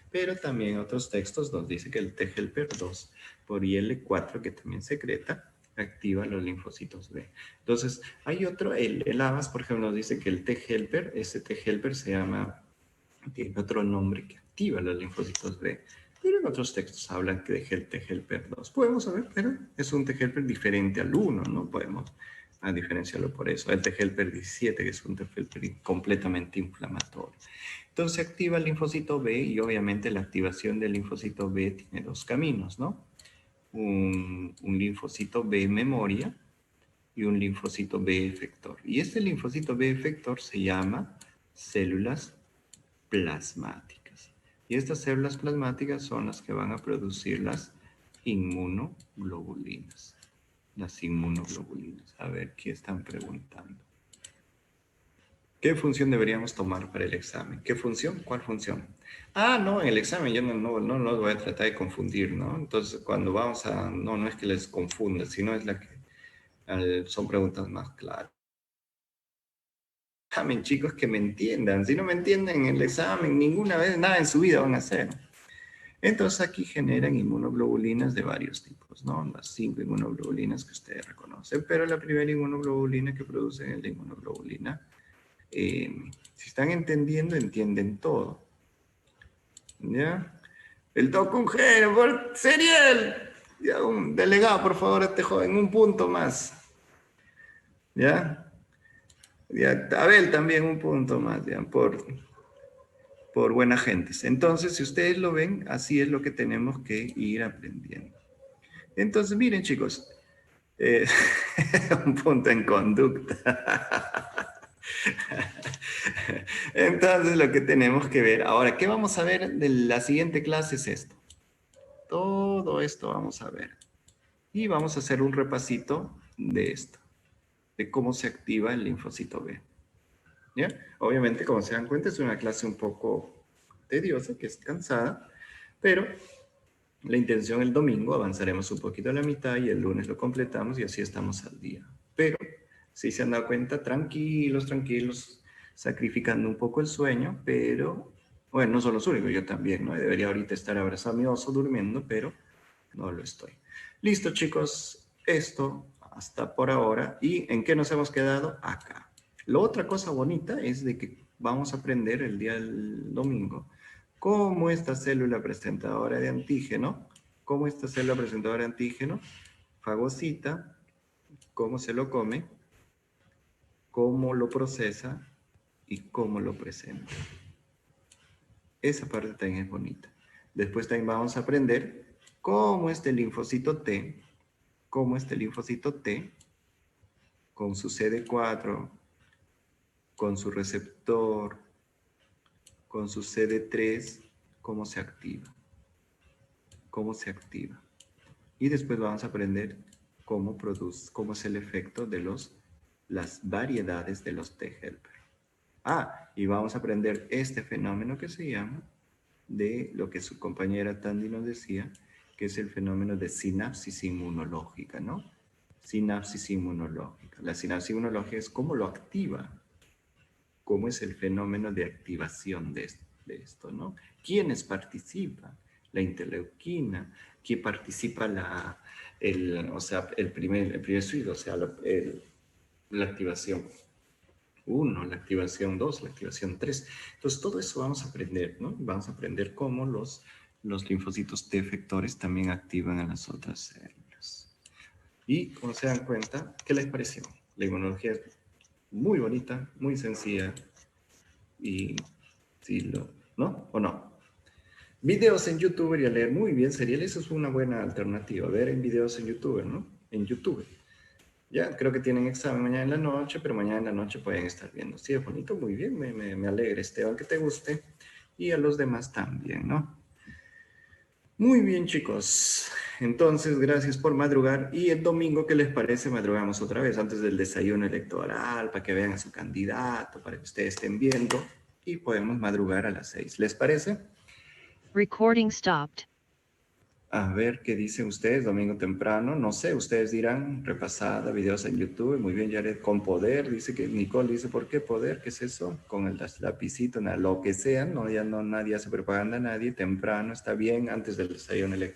Speaker 1: Pero también otros textos nos dice que el T-helper 2 por IL4, que también secreta, activa los linfocitos B. Entonces, hay otro, el ABAS, por ejemplo, nos dice que el T-helper, ese T-helper se llama, tiene otro nombre que activa los linfocitos B. Pero en otros textos hablan que de T-helper 2. Podemos saber, pero es un T-helper diferente al 1, ¿no? Podemos diferenciarlo por eso. El T-helper 17, que es un T-helper completamente inflamatorio. Entonces activa el linfocito B y obviamente la activación del linfocito B tiene dos caminos, ¿no? Un linfocito B memoria y un linfocito B efector. Y este linfocito B efector se llama células plasmáticas. Y estas células plasmáticas son las que van a producir las inmunoglobulinas. Las inmunoglobulinas. A ver, ¿qué están preguntando? ¿Qué función deberíamos tomar para el examen? ¿Qué función? ¿Cuál función? Ah, no, en el examen yo no los voy a tratar de confundir, ¿no? Entonces, cuando vamos a... No es que les confunda, sino es la que... son preguntas más claras. Examen, chicos, que me entiendan. Si no me entienden en el examen, ninguna vez, nada en su vida van a hacer. Entonces aquí generan inmunoglobulinas de varios tipos, ¿no? Las 5 inmunoglobulinas que ustedes reconocen, pero la primera inmunoglobulina que producen es la inmunoglobulina. Si están entendiendo, entienden todo. ¿Ya? El tocungero, por Seriel. Ya, un delegado, por favor, a este joven, un punto más. ¿Ya? Ya, Abel también un punto más, ¿ya? Por buena gente. Entonces, si ustedes lo ven, así es lo que tenemos que ir aprendiendo. Entonces, miren, chicos, un punto en conducta. Entonces, lo que tenemos que ver ahora, ¿qué vamos a ver de la siguiente clase? Es esto. Todo esto vamos a ver. Y vamos a hacer un repasito de esto, de cómo se activa el linfocito B. ¿Ya? Obviamente, como se dan cuenta, es una clase un poco tediosa, que es cansada, pero la intención el domingo avanzaremos un poquito a la mitad y el lunes lo completamos y así estamos al día. Pero, si se han dado cuenta, tranquilos, sacrificando un poco el sueño, pero, bueno, no son los únicos, yo también, ¿no? Debería ahorita estar abrazado a mi oso durmiendo, pero no lo estoy. Listo, chicos, esto hasta por ahora. ¿Y en qué nos hemos quedado? Acá. La otra cosa bonita es de que vamos a aprender el día del domingo cómo esta célula presentadora de antígeno, fagocita, cómo se lo come, cómo lo procesa y cómo lo presenta. Esa parte también es bonita. Después también vamos a aprender cómo este linfocito T, con su CD4, con su receptor, con su CD3, cómo se activa. Y después vamos a aprender cómo es el efecto de las variedades de los T-helper. Y vamos a aprender este fenómeno que se llama, de lo que su compañera Tandy nos decía, que es el fenómeno de sinapsis inmunológica, ¿no? Sinapsis inmunológica. La sinapsis inmunológica es cómo lo activa, cómo es el fenómeno de activación de esto, ¿no? ¿Quiénes participan? La interleuquina, ¿quién participa el primer suido, o sea, la activación 1, la activación 2, la activación 3. Entonces, todo eso vamos a aprender, ¿no? Vamos a aprender cómo los linfocitos T efectores también activan a las otras células. Y, como se dan cuenta, ¿qué les pareció? La inmunología es muy bonita, muy sencilla. Y, sí, ¿no? ¿O no? Videos en YouTube y a leer muy bien seriales, eso es una buena alternativa. Ver en videos en YouTube, ¿no? En YouTube. Ya, creo que tienen examen mañana en la noche, pero mañana en la noche pueden estar viendo. Sí, es bonito, muy bien, me alegra, Esteban, que te guste. Y a los demás también, ¿no? Muy bien, chicos. Entonces, gracias por madrugar. Y el domingo, ¿qué les parece? Madrugamos otra vez antes del desayuno electoral, para que vean a su candidato, para que ustedes estén viendo. Y podemos madrugar a las 6. ¿Les parece?
Speaker 2: Recording stopped.
Speaker 1: A ver qué dicen ustedes, domingo temprano. No sé, ustedes dirán, repasada, videos en YouTube. Muy bien, Jared, con poder. Dice que Nicole dice, ¿por qué poder? ¿Qué es eso? Con el lapicito, lo que sea. No, ya no, nadie hace propaganda a nadie. Temprano, está bien, antes del desayuno electoral.